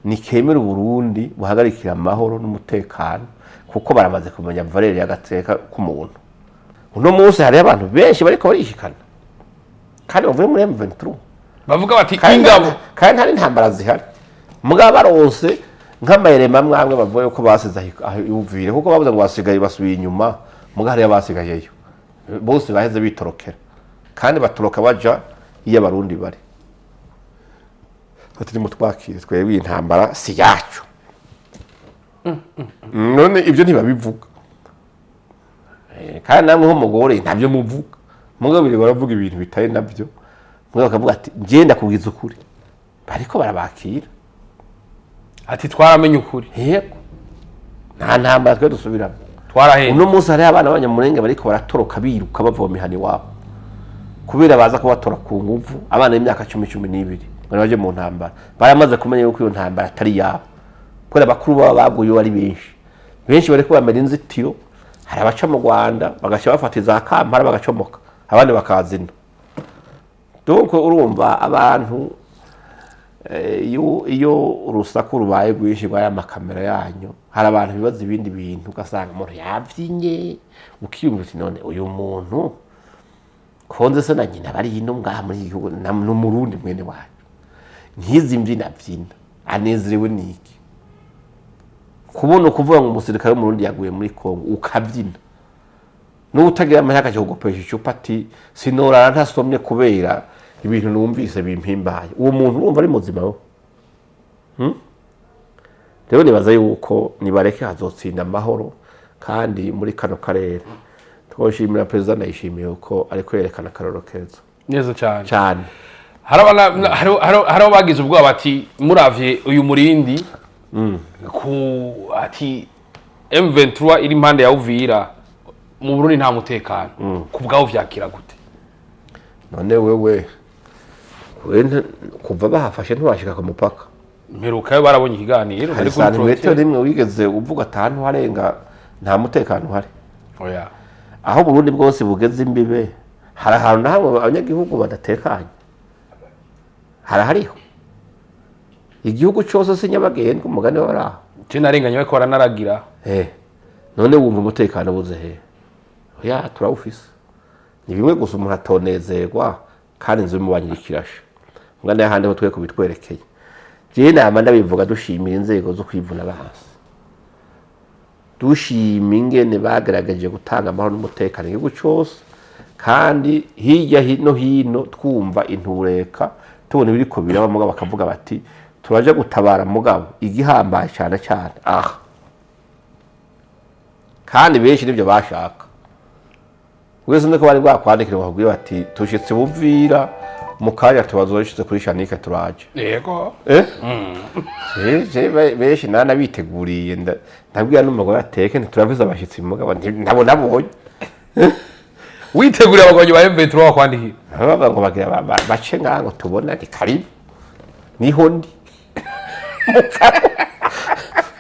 ni kemera Burundi buhagarikira amahoro n'umutekano, kuko baramaze kumenya valeur y'agateka k'umuntu. Uno munsi hari abantu benshi bariko barishikana kandi bavuye muri M23 bavuga bati ingabo kandi hari intambara zihari, mugabo baronse nk'amayerema mwamwe bavuye ko basiza UVIRA, kuko bavuze ngo basigaye basubiye inyuma, mugabo hari abasigayeyo bose baheze bitorokera kandi batoroka baja iyo Abarundi bari ati nimutwakire twebwe intambara si yacu. None ibyo ntibabivuga kandi namwe nk'umugore ntabyo muvuga, mugabo biri baravuga ibintu bitari nabyo, mugabo bakavuga ati ngenda kubwiza ukuri, bariko barabakira ati twaramenye ukuri. Yego nta ntambara twe dusubiramo Twarahenda. Uno munsi hari abana b'abanyamurenge bariko baratoroka biruka bavoma imihani wabo kubera baza kubatora ku nguvu, abana y'imyaka 10-12 bari baje mu ntambara baramaze kumenya yuko iyo ntambara atari yabo, kubera bakuru baba baguye ari benshi bariko bamera inzitiro, hari abaca mu Rwanda bagaca bafata za Kampala bagacomoka abandi bakazina. Donc urumva abantu iyo urusaku rubaye rwinshi rw'aya makamera yanyu, hari abantu bibaza ibindi bintu ugasanga umuntu yabyinye, ukiyumva uti none uyu muntu konze se na nyina bari ino ngaha muri igihugu n'umurundi mwene wacu, nkizi mbyina byina anezerewe niki? Kubona ukuvuga ngo umusirikare w'umurundi yaguye muri Kongo ukabyina n'utagira amahaka cyo gukopesha icupa ati sinorara ntasomye kubera ibintu numvise bimpimbaye, uwo muntu urumva ari muzima wo? Rero nibaza yuko nibareke hazotsinda amahoro, kandi muri kano karere twoshimira president nayishimiye uko ari kwerekana akaroro keza neza cyane cyane. Hari bagize ubwoba bati muravye uyu murindi ku ati M23 iri impande ya UVIRA mu Burundi nta mutekano, ku bwaho vyakira gute? None wewe kuva bahafashe ntibashika ku mupaka, mperuka barabonye ikiganiro hari santimetero rimwe wigeze uvuga atantu harenga nta mutekano uhari. Oya, aho Burundi bwose bugeze imbibe hari ahantu nahamwe abanyagihugu badatekanye, hariho igihugu cyose si nyabagendwa umugani waraho narenganye we ko baranaragira. None wumva umutekano buze he? Oya, turawufise. Ni bimwe gusa umuntu atonezerwa kandi inzu imubanyira ikirashe ngana yahandi ho twe kubitwerekeye. Je nama ndabivuga dushimira inzego zo kwivuna bahasi, dushima ingene bagaragaje gutanga amahoro n'umutekano igihugu cyose, kandi hirya hino twumva intureka tubona ibiriko biraba mugabo bakavuga bati turaje gutabara mugabo igihambaye cyane cyane kandi benshi nibyo bashaka. Wese ndiko bari bwakwandikira bakubwira bati tushitse buvira mu kanya tubazoshitse kuri Shanike turaje. Yego. Benshi nana biteguriye ndabwira n'umugore ateke ntituraviza abashitsi mugabo nabo nabonye. Witeguriye abagabo ba M23 bakwandikira. Baba ngo bagira bace ngango tubona ni karibu. Niho ndi.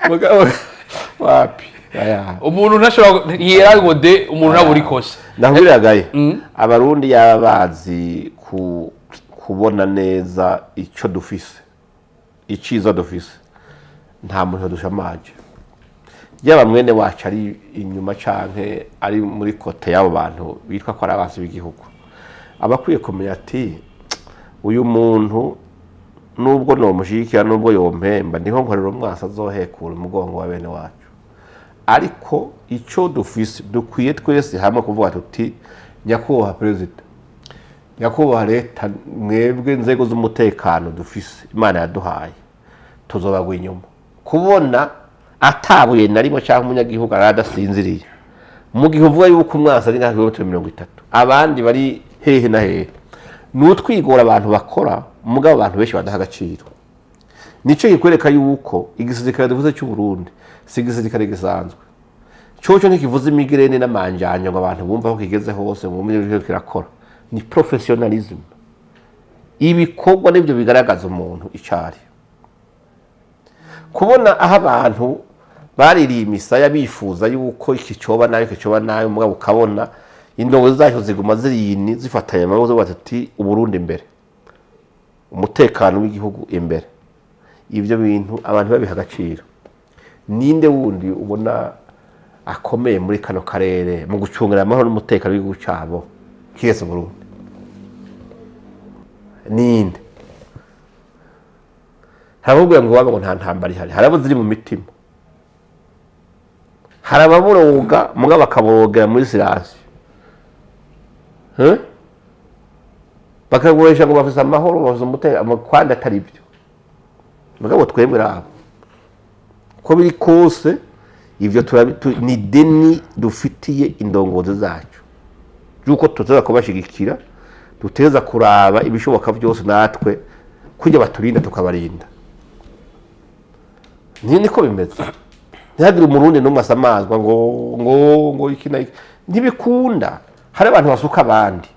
Mugabo wapi? Umuntu ntashobora yiragode umuntu naburi kose. Ndahuragaye. Abarundi yabazi kubona neza icyo dufise, iciza dufise, nta muntu dushamaje. Yaba mwene wacu ari inyuma canke ari muri kote y'abo bantu bitwa ko ari abansi b'igihugu, abakwiye kumenya ati uyu muntu nubwo nomushikira nubwo yompemba niho nkorera umwasa azohekura umugongo wa bene wacu, ariko icyo dufise dukwiye twese hamwe kuvuga tuti nyakubahwa perezida, nyakubahwa leta, mwebwe nzego z'umutekano dufise Imana yaduhaye tuzobagwa inyuma. Kubona atabuye narimo cyangwa umunyagihugu aradasinziriye mu gihe uvuga yuko umwasa ari nka 30 abandi bari hehe na hehe, nutwigora abantu bakora mugabo abantu benshi badaha agaciro. Nico gikwereka yuko igisirikare duvuze cy'u Burundi si igisirikare gisanzwe. Cyoco ntikivuze imigirene n'amanjanyo ngo abantu bumva ko kigeze hose mu mubiri kirakora. Ni professionalism. Ibikorwa nibyo bigaragaza umuntu icari. Kubona aho abantu baririye imisaya bifuza yuko iki coba nayo mugabo ukabona indongo zacu ziguma zirini zifatanya amabuzo batati uburundi imbere, umutekano w'igihugu imbere. Ibyo bintu abantu babiha agaciro. Ninde wundi ubona akomeye muri kano karere mu gucungira amahoro n'umutekano w'igihugu cyabo kigeze Burundi? Ninde? Harabubwira ngo waba ngo nta ntambara ihari, harabo ziri mu mitima, harababuroga mugabo bakabogera muri silasi, bakagurisha ngo bafise amahoro bafise umutekano kwanda atari byo. Mugabo twebwe rabo ko biri kose ivyo ni deni dufitiye indongozi zacu yuko tuteza kubashigikira, duteza kuraba ibishoboka byose natwe kujya baturinda tukabarinda. Niko bimeze. Ntihagire umurundi n'umwe asamazwa ngo iki na iki, ntibikunda. Hari abantu basuka abandi,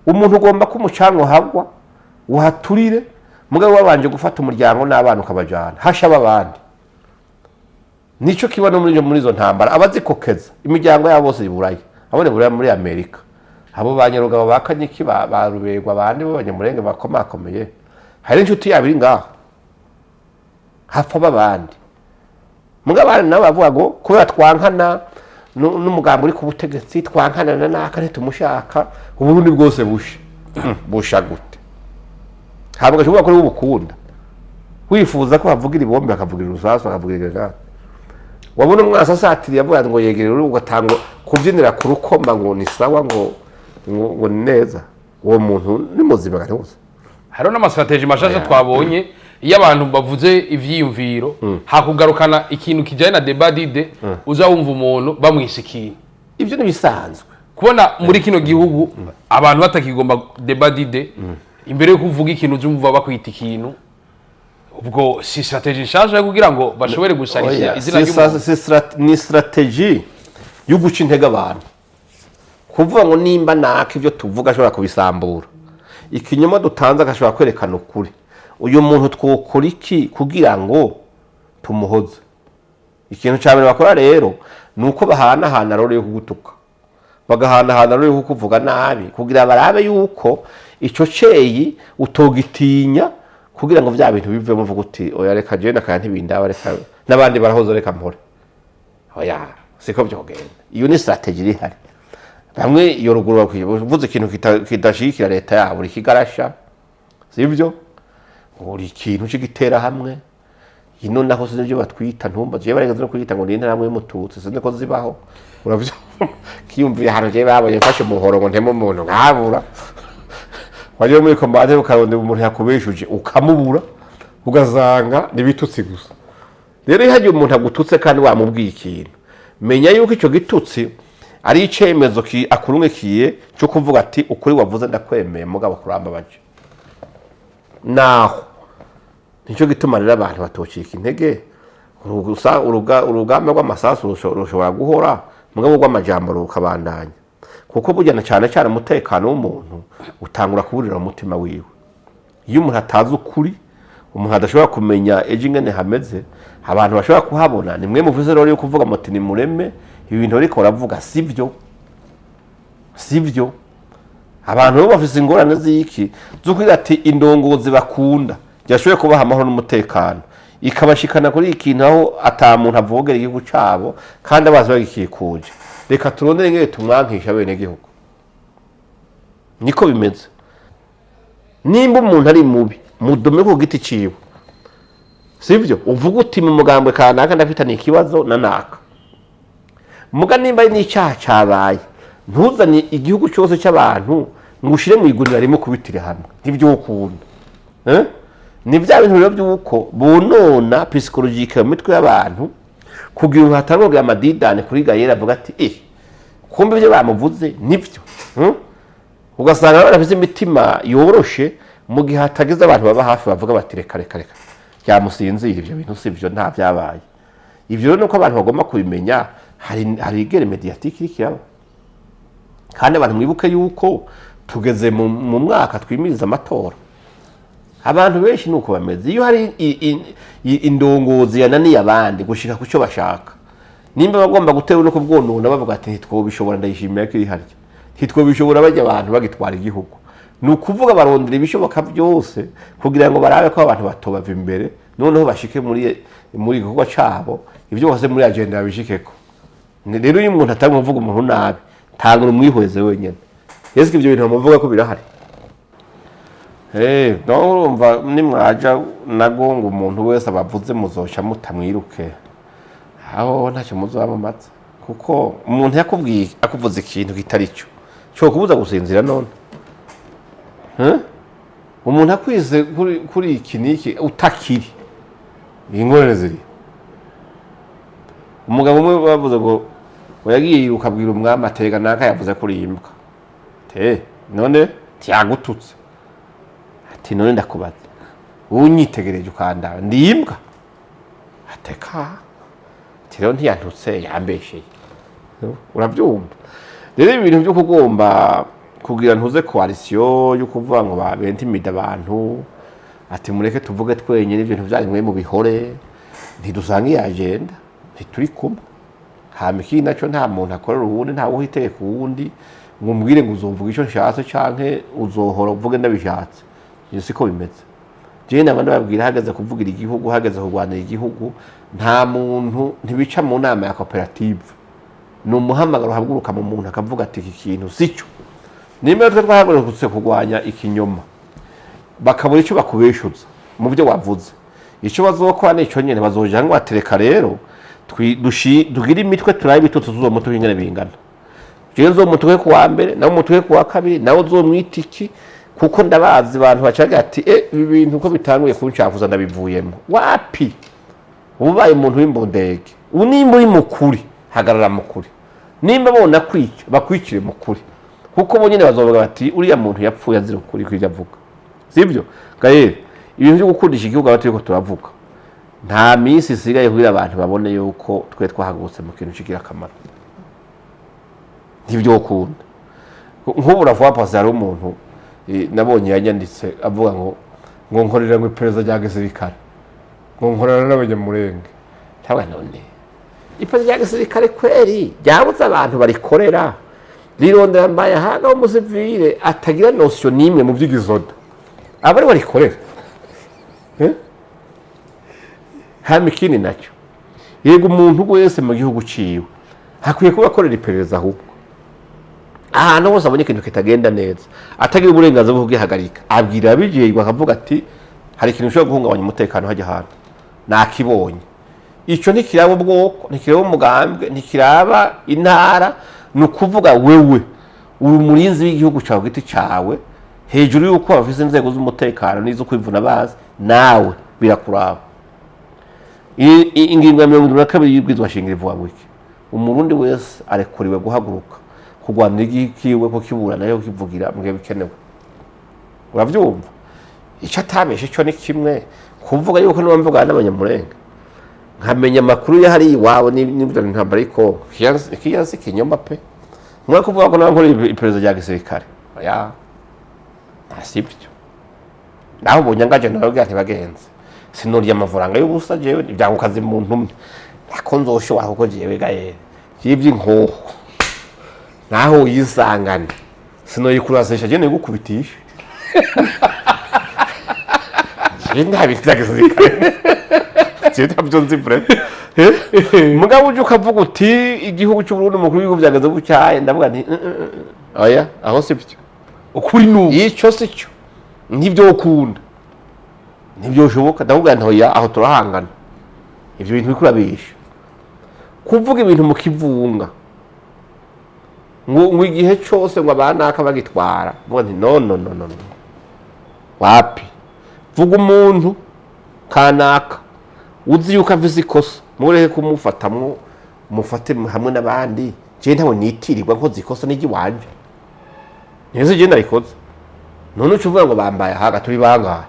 umuntu ugomba ko umucango hagwa uhaturire mugabo wabanje gufata umuryango n'abana ukabajana hasha babandi. nico kiba no muri izo ntambara abazikokeza imiryango yabo bose iburaye abone buraya muri Amerika abo banyarugabo bakanyiki barubegwa abandi b'abanyamurenge bakomakomeye hari inshuti yabiri ngaho hapfa babandi mugabana nabo bavuga ngo kubera twankana n'umugambo uri ku butegetsi twankana na naka ntitumushaka uburundi bwose busha gute habwa cyo bakora ubukunda wifuza ko bavugira ibombe bakavugira urusasu bakavugira gana wabona umwasa satiriye avuga ngo yegerere uri ugatango kubyinira ku rukoma ngo ni sawa ngo neza uwo muntu ni muzima gatuza haro n'amastrategie mashasha twabonye iyo abantu bavuze ivyiyumviro hakugarukana ikintu kijanye na débat d'idées uzawumva umuntu bamwisikiye ivyo ni bisanzwe kubona muri kino gihugu abantu batakigomba débat d'idées imbere yo kuvuga ikintu uzumva bakwita ikintu ubwo si strategie nshaje kugira ngo bashobore gusanisha izina ry'umuntu ni strategie yo guca intege abantu kuvuga ngo nimba naka ivyo tuvuga ashobora kubisambura ikinyoma dutanze agashobora kwerekana ukuri uyu muntu twokora iki kugira ngo tumuhoze ikintu cyambere bakora rero nuko bahanahana rero yo kugutuka bagahanahana rero yo kuvuga nabi kugira barabe yuko ico ceyi utogitinya kugira ngo vya bintu bive mu vuga uti oya reka je nakaya ntibindaba reka nabandi barahoze reka mpore oya siko byogenda iyo ni strategy iri hari bamwe iyo ruguru bavuze ikintu kidashikira leta yabo rikigarasha sivyo uri ikintu cy'igitera hamwe ino naho sinzi byo batwita ntumba je barengeze no kwita ngo n'intara hamwe y'umututsi sinzi ko zibaho uravyo kiyumvira hano je babonye mfashe muhoro ngo ntemo umuntu nkabura waje muri komande ukaronde umuntu yakubeshuje ukamubura ugazanga nibitutsi gusa rero haje umuntu agututse kandi wamubwiye ikintu menya yuko ico gitutsi ari icemezo akurungikiye cyo kuvuga ati ukuri wavuze ndakwemeye mugabo kuramba baje naho nicyo gituma rero abantu batocika intege urugamba rw'amasasu rushobora guhora mugabo rw'amajambo rukabandanya kuko bujyana cyane cyane umutekano w'umuntu utangura kuburira umutima wiwe iyo umuntu atazi ukuri umuntu adashobora kumenya ejo ingene hameze abantu bashobora kuhabona nimwe muvuze rero yo kuvuga muti ni mureme ibintu ariko baravuga sivyo abantu bo bafise ingorane z'iki zukwira ati indongozi bakunda byashoboye kubaha amahoro n'umutekano ikabashikana kuri ikintu aho atamuntu avogera igihugu cabo kandi abazi bagikikuje reka turondere ngere tumwankisha bene gihugu niko bimeze nimba umuntu ari mubi mudome ku giti ciwe sivyo uvuga uti mu mugambwe kanaka ndafitanye ikibazo na naka muga nimba ni icyaha cabaye ntuzanye igihugu cyose cy'abantu ngushire mu igurira rimwe kubitire hamwe nivyo ukunda ni bya bintu rero byuko bonona psychologique mu mitwe y'abantu kugira ngo hatarogwe amadidane kuri gayera avuga ati kumbe byo bamuvuze nivyo ugasanga barafise imitima yoroshe mu gihe hatagize abantu baba hafi bavuga bati reka yamusinzira ivyo bintu sivyo nta byabaye ivyo rero nuko abantu bagomba kubimenya hari igere mediatique irikirabo kandi abantu mwibuke yuko tugeze mu mwaka twimiriza amatora abantu benshi nuko bameze iyo hari indongozi yananiye abandi gushika ku cyo bashaka nimba bagomba gutewe no kubwonona bavuga ati twobishobora ndayishimira ko iri harya twobishobora bajya abantu bagitwara igihugu nukuvuga barondera ibishoboka byose kugira ngo barabe ko abantu batobava imbere noneho bashike muri igikorwa cabo ibyo bose muri agenda babishikeko rero iyo umuntu atamuvuga umuntu nabi tangura umwihweze wenyene yeske ibyo bintu bamuvuga ko birahari no urumva nimwaja nago ngo umuntu wese abavuze muzoca mutamwiruke aho ntacyo muzabamaza kuko umuntu yakubwiye akuvuze ikintu kitari cyo kubuza gusinzira none umuntu akwize kuri iki niki utakiri ingorane ziri umugabo umwe bavuze ngo yagiye yiruka abwira umwami atega naka yavuze kuri imbwa none tyagututse ati none ndakubaza unyitegereje ukandaba ndi imbwa ateka rero ntiyantutse yambesheye urabyumva rero ibintu byo kugomba kugira ntuze coalition yo kuvuga ngo babente imida abantu ati mureke tuvuge twenyine ibintu byanyu mwe mu bihore ntidusanga iyi agenda ntituri kumwe. Hama ikindi naco nta muntu akorera uwundi, ntawe uhiteye ku wundi ngo umbwire ngo uzovuga ico nshatse canke uzohora uvuge ndabishatse. Iyo siko bimeze. Jewe naba ndababwira hageze kuvugira igihugu, hageze kurwanira igihugu, nta muntu ntibica mu nama ya koperative. Ni umuhamagaro uhaguruka mu muntu akavuga ati iki kintu sico. Nimba twe twahagurutse kurwanya ikinyoma, bakabura ico bakubeshuza mu byo wavuze. Ico bazokora nico nyene bazoja ngo atereka rero tugira imitwe turaye ibitutsi tuzomutuye ingene bingana. Jewe nzomutwe ku wa mbere nawe umutwe ku wa kabiri nawe uzomwitiki kuko ndabazi abantu bacaga ati ibi bintu uko bitanguye kuncafuza ndabivuyemo. Wapi? Ubaye umuntu w'imbondege. Unimba uri mukuri, hagarara mukuri. Nimba bona kwica, bakwicire mukuri. Kuko bo nyene bazovuga bati uriya muntu yapfuye azira ukuri kw'ivyo avuga. Sivyo? Gaye ibintu byo gukundisha igihugu abatari ko turavuga. Nta minsi isigaye kugira abantu babone yuko twe twahagurutse mu kintu kigira akamaro. Ntivyo ukunda. Nk'ubu uravuga pasi hari umuntu nabonye yanyanditse avuga ngo nkorera ngo iperereza rya gisirikare. Ngo nkorera n'abanyamurenge. Ntabwo none. Iperereza rya gisirikare kweri ryabuze abantu barikorera. Rirondera MBAYAHAGA w'umusivile atagira notion nimwe mu by'igizoda. Abari barikorera. Hama ikindi nacyo. Yego umuntu wese mu gihugu ciwe hakwiye kuba akorera iperereza ahubwo. Ahantu hose abonye ikintu kitagenda neza, atagira uburenganzira bwo kugihagarika, abwira abijejwe akavuga ati hari ikintu ushobora guhungabanya umutekano hajya ahantu. Nakibonye. Ico ntikiraba ubwoko, ntikiraba umugambwe, ntikiraba intara, ni ukuvuga wewe uri umurinzi w'igihugu cyawe giti cawe, hejuru y'uko bafise inzego z'umutekano n'izo kwivuna bazi, nawe birakuraba. Ingingo ya 22 y'ibwirizwa shingiro ivuga ngo iki? Umurundi wese arekuriwe guhaguruka kurwanira igikiwe ko kiburana yo kivugira mbwe bikenewe. Uravyumva? Ico atabeshe cyo ni kimwe kuvuga yuko n'abamvuga n'abanyamurenge. Nkamenya makuru ya hari iwabo n'ibyo ntambara ariko kiyansi kinyoma pe. Mwa kuvuga ko nankora iperereza rya gisirikare. Ya. Nasibyo. Naho bonyangaje naruga ntibagenze. Sinurya amafaranga y'ubusa jewe ibyangukaze mu ntumwe. Nako nzoshobora kuko jewe gaye. Yivye inkoho. Naho yisangana. Sinoyikurasesha je nigukubitisha. Yenda bizagisirikare. Cyita byonzi bre. Mugabo uje ukavuga uti igihugu cy'u Burundi mukuru w'igihugu byagaze bucyaye ndavuga nti oya aho sibyo. Ukuri nu. Ico sicyo. Nivyo ukunda. Nivyo ushoboka ndavuga nti oya aho turahangana. Ivyo bintu bikurabisha. Kuvuga ibintu mu kivunga. Ngo igihe cyose ngo abanaka bagitwara. Vuga nti no. Wapi? Vuga umuntu kanaka uzi yuko avuze ikosa murehe kumufatamwo mufate hamwe n'abandi je ntawe nitirirwa nkoze ikosa n'igi wanje neze je ndayikoze none ucuvuga ngo BAYAHAGA turi bangahe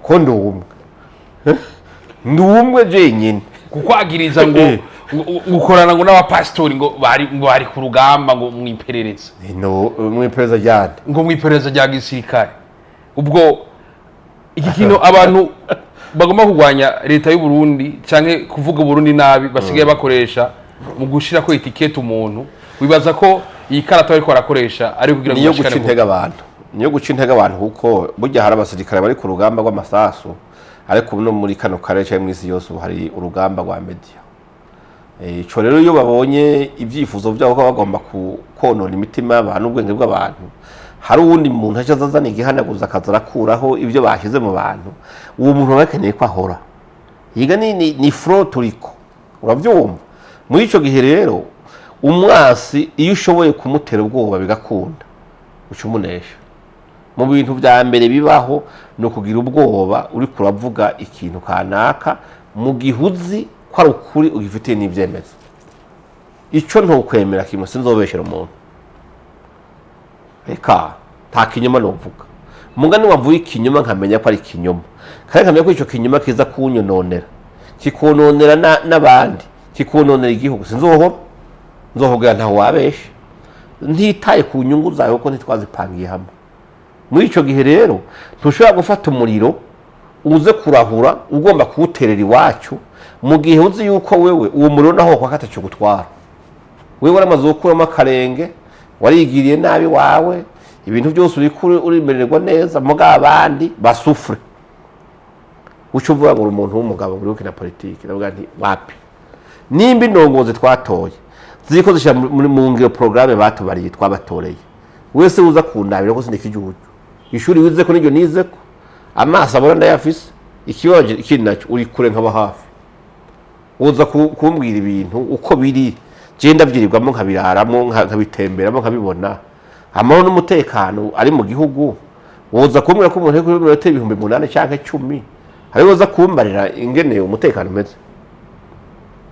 ko ndumwe je nyine kukwagiriza ngo gukorana ngo n'abapastori ngo bari ku rugamba ngo mwiperereza no mwiperereza ryande ngo mwiperereza rya gisirikare ubwo iki kintu abantu bagomba kugwanya leta y'u Burundi canke kuvuga Burundi nabi basigaye bakoresha mu gushira ko etikete umuntu wibaza ko iyi karata ariko arakoresha ari kugira ngo guca intege abantu niyo guca intege abantu kuko burya hari abasirikare bari ku rugamba rw'amasasu ariko no muri kano karere cyangwa mwisi yose hari urugamba rwa media ico rero iyo babonye ivyifuzo byabo ko bagomba konona imitima y'abantu ubwenge bw'abantu hari uwundi muntu acazazana igihanaguza akazarakuraho ibyo bashize mu bantu uwo muntu bakeneye ko ahora yiga ni fraud turiko uravyumva muri ico gihe rero umwasi iyo ushoboye kumutera ubwoba bigakunda ucumunesha mu bintu bya mbere bibaho no kugira ubwoba uri kuravuga ikintu kanaka mu gihuzi ko ari ukuri ugifitiye n'ivyemezo ico ntokwemera kimwe sinzobeshera umuntu eka nta kinyoma novuga mugani wavuye ikinyoma nkamenya ko ari ikinyoma kandi nkamenya ko ico kinyoma kiza kunyononera kikononera n'abandi kikononera igihugu nzohogera ntaho wabeshe ntitaye ku nyungu zawe kuko ntitwazipangiye hamwe muri ico gihe rero ntushobora gufata umuriro uze kurahura ugomba kuwuterera iwacu mu gihe uzi yuko wewe uwo muriro naho kwa katacu gutwara wewe waramaze gukuramo akarenge warigiriye nabi wawe ibintu byose urimererwa neza muga abandi basufre uco uvuga ngo umuntu w'umugabo muri ukina politiki ndavuga nti wapi nimba indongozi twatoye ziko zishira mu ngiro programme batubariye twabatoreye wese uza kundabira ko sindika igihugu ishuri wize ko n'iryo nize ko amaso abona ndayafise ikibaje ikindi naco uri kure nkaba hafi uza kumbwira ibintu uko biri je ndavyirirwamo nkabiraramo nkabitemberamo nkabibona amahoro n'umutekano ari mu gihugu woza kumbwira ko umuntu ari kuri minota 800 canke 10 hari woza kumbarira ingene umutekano umeze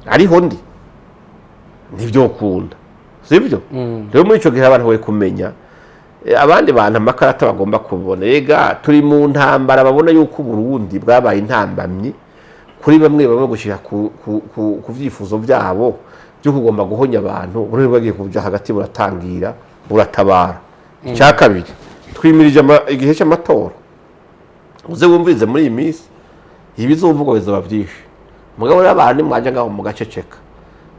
ariho ndi nivyo kunda sivyo rero muri ico gihe abantu bari kumenya abandi bantu amakarata bagomba kubona ega turi mu ntambara babona yuko Burundi bwabaye intambamyi kuri bamwe gushika ku vyifuzo vyabo byo kugomba guhonya abantu Burundi bagiye kuja hagati buratangira buratabara cya kabiri twimirije igihe cy'amatora uze wumvize muri iyi minsi ibizovugwa bizaba byinshi mugabo n'abantu mwaje ngaho mu gaceceka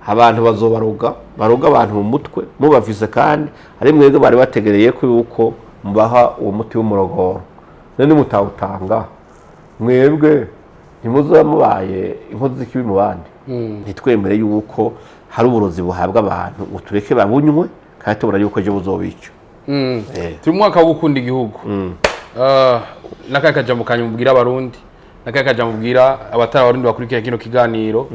abantu bazobaruga abantu mu mutwe mubavise kandi ari mwebwe bari bategereye ko yuko mubaha uwo muti w'umurogoro none mutawutanga mwebwe ntimuzoba mubaye inkozi z'ikibi mu bandi ntitwemere yuko hari uburozi buhabwa abantu ngo tureke babunywe kandi tubona yuko ejo buzobica turi mu mwaka wo gukunda igihugu n'akahe kajambo kanyumubwira abarundi n'akahe kajambo mubwira abatari abarundi bakurikira kino kiganiro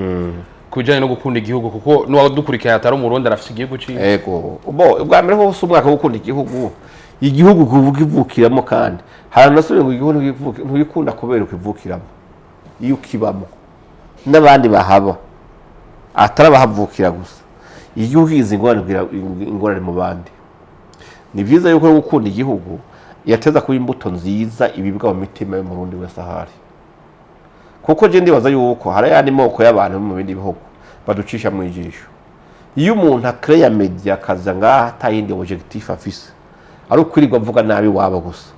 kubijanye no gukunda igihugu kuko n'uwadukurikira atari umurundi arafise igihugu ciwe yego ubwa mbere hose umwaka wo gukunda igihugu kuvuga ivukiramo kandi hari nasubire ngo igihugu ntugikunda kubera ukivukiramo iyo ukibamo n'abandi bahaba atari abahavukira gusa igihugu izi ingorane mu bandi ni byiza yuko gukunda igihugu yateza kuba imbuto nziza ibibwa mu mitima y'umurundi wese ahari kuko je ndibaza yuko hari yandi moko y'abantu mu bindi bihugu baducisha mu ijisho iyo umuntu akreya media kaza ngaha atayindi objectif afise ari ukwirirwa avuga nabi wabo gusa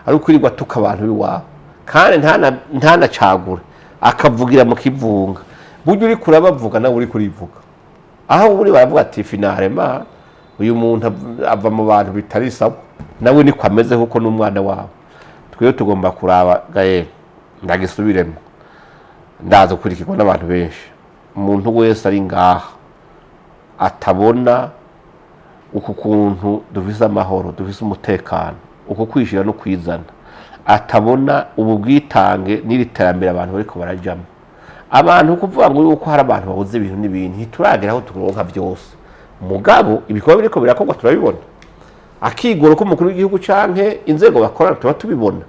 ari ukwirirwa tuka abantu biwabo kandi ntanacagure akavugira mu kivunga buryo uri kurabavuga nawe uri kurivuga aho uri baravuga ati finalema uyu muntu ava mu bantu bitari sawa nawe niko ameze kuko n'umwana wabo twiyo tugomba kuraba gaye ndagisubiremo ndaza kurikirwa n'abantu benshi umuntu wese ari ngaha atabona uku kuntu dufise amahoro dufise umutekano uko kwishira no kwizana atabona ubu bwitange n'iriterambere abantu bariko barajamo abantu kuvuga ngo yuko hari abantu babuze ibintu n'ibintu ntituragera aho turonka byose mugabo ibikorwa biriko birakorwa turabibona akigoro ko umukuru w'igihugu canke inzego bakorana tuba tubibona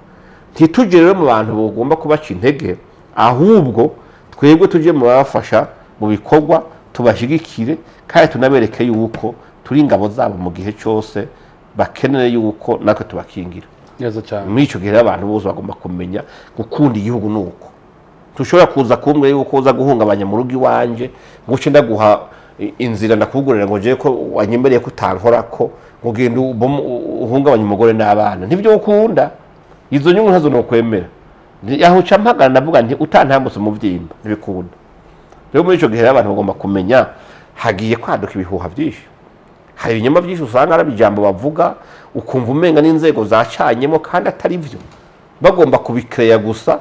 ntituje rero mu bantu bagomba kubaca intege ahubwo twebwe tuje mu babafasha mu bikorwa tubashigikire kandi tunabereke yuko turi ingabo zabo mu gihe cyose bakeneye yuko natwe tubakingira neza cyane muri ico gihe abantu bose bagomba kumenya gukunda igihugu nuko tushobora kuza kumwe yuko uza guhungabanya mu rugo iwanje ngo uce ndaguha inzira ndakugurira ngo je ko wanyemereye ko utankora ko ngo genda uhungabanya umugore n'abana ntibyo ukunda izo nyungu ntazo no kwemera yaho campagana navuga nti utantambutse mu vyimba ntibikunda rero muri ico gihe abantu bagomba kumenya hagiye kwaduka ibihuha byinshi hari ibinyoma byinshi usanga ari bijambo bavuga ukumva umenga n'inzego zacanyemo kandi atari byo bagomba kubikreya gusa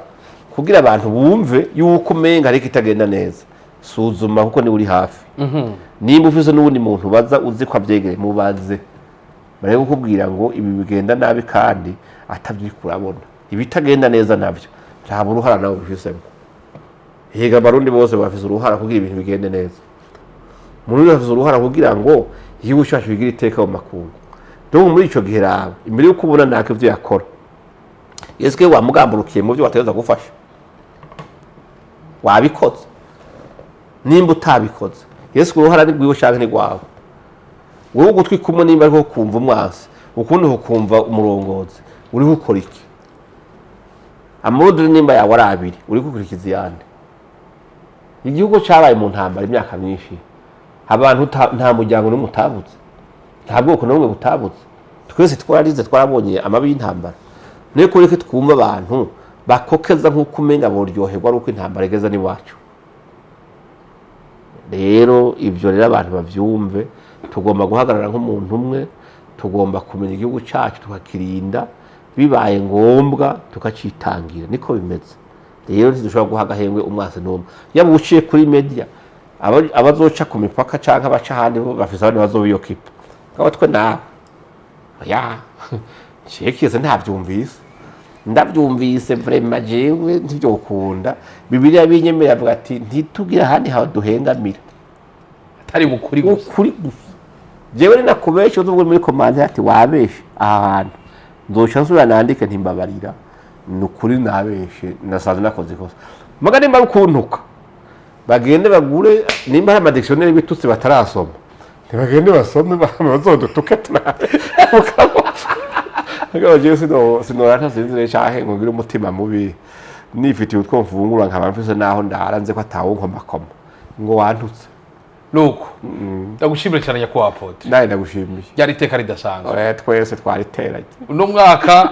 kugira abantu bumve yuko umenga ariko itagenda neza suzuma kuko ni uri hafi nimba ufise n'ubundi muntu baza uzi ko avyegere mubaze bare kukubwira ngo ibi bigenda nabi kandi atavyo kurabona ibitagenda neza navyo nta buruhara nawe bifisemo hega barundi bose bafise uruhara kugira ibintu bigende neza muri bafise uruhara kugira ngo igihugu cyacu bigire iteka mu makungu donc muri ico gihe raba imbere yo kubona nako ivyo yakora yeske wamugamburukiye mu byo wateza gufasha wabikoze nimba utabikoze yeske uruhara ni gwiwe cyangwa ni gwawe wowe gutwi kumwe nimba ariko kumva umwansi ukundi ukumva umurongozi uri gukora iki amodre nimba yawe ari abiri uri gukurikiza yande igihugu cyabaye mu ntambara imyaka myinshi abantu nta muryango n'umutabutse nta bwoko n'umwe butabutse twese twararize twarabonye amabi y'intambara niyo kureke twumva abantu bakokeza nk'uko umenga boryoherwa ari uko intambara igeza n'iwacu. Rero ibyo rero abantu bavyumve, tugomba guhagarara nk'umuntu umwe, tugomba kumenya igihugu cyacu tukakirinda, bibaye ngombwa tukacitangira, niko bimeze. Rero ntidushobora guha agahengwe umwase n'umwe, yaba uciye kuri media abazoca ku mipaka canke abaca ahandi bo bafise abandi bazobiyokipa ngabo twe nawe ya cyekize ntavyumvise, ndavyumvise vraiment jewe ntivyokunda. Bibiliya binyemerera avuga ati ntitugira ahandi hawe duhengamira atari mukuri gusa. Jewe ni nakubeshe uzubwo muri komande ati wabeshe ahantu nzoca nsubira nandike ntimbabarira nukuri nabeshe nasanze nakoze kosa maga nimba rukuntuka bagende bagure nimba hari amadictionnaire bitutsi batarasoma ntibagende basome bazodutuke tunabe ngo jewe sinora ntazinzire cyahe ngo ngire umutima mubi nifitiye utwo mfungura nkaba mfise naho ndaranze ko atawo nkomakoma ngo wantutse nuko ndagushimira cyane nyakwa apotre. Naye ndagushimiye. Yari iteka ridasanzwe. Twese twariteranye. Uno mwaka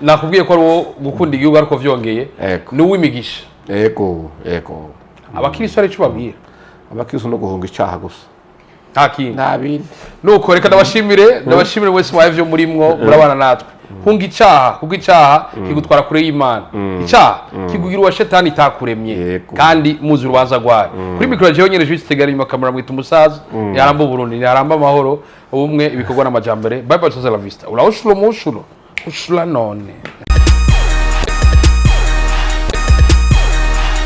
nakubwiye ko ari gukunda igihugu ariko vyongeye ni uwimigisha. Ego. Abakristo ari cyo babwira. Abakristo no guhunga icyaha gusa. Nta bindi. Nuko reka ndabashimire wese mwavyo murimwo murabana natwe. Hunga icyaha kuko icyaha kigutwara kure y'Imana. Icyaha kigugira uwa shetani itakuremye kandi muzi urubanza rwayo. Kuri mikoro jewe nyene juste tegara inyuma kamera mwita umusaza yaramba Burundi yaramba amahoro ubumwe ibikorwa n'amajambere. Bye bye, la vista. Ula ushuro mushuro ushula none.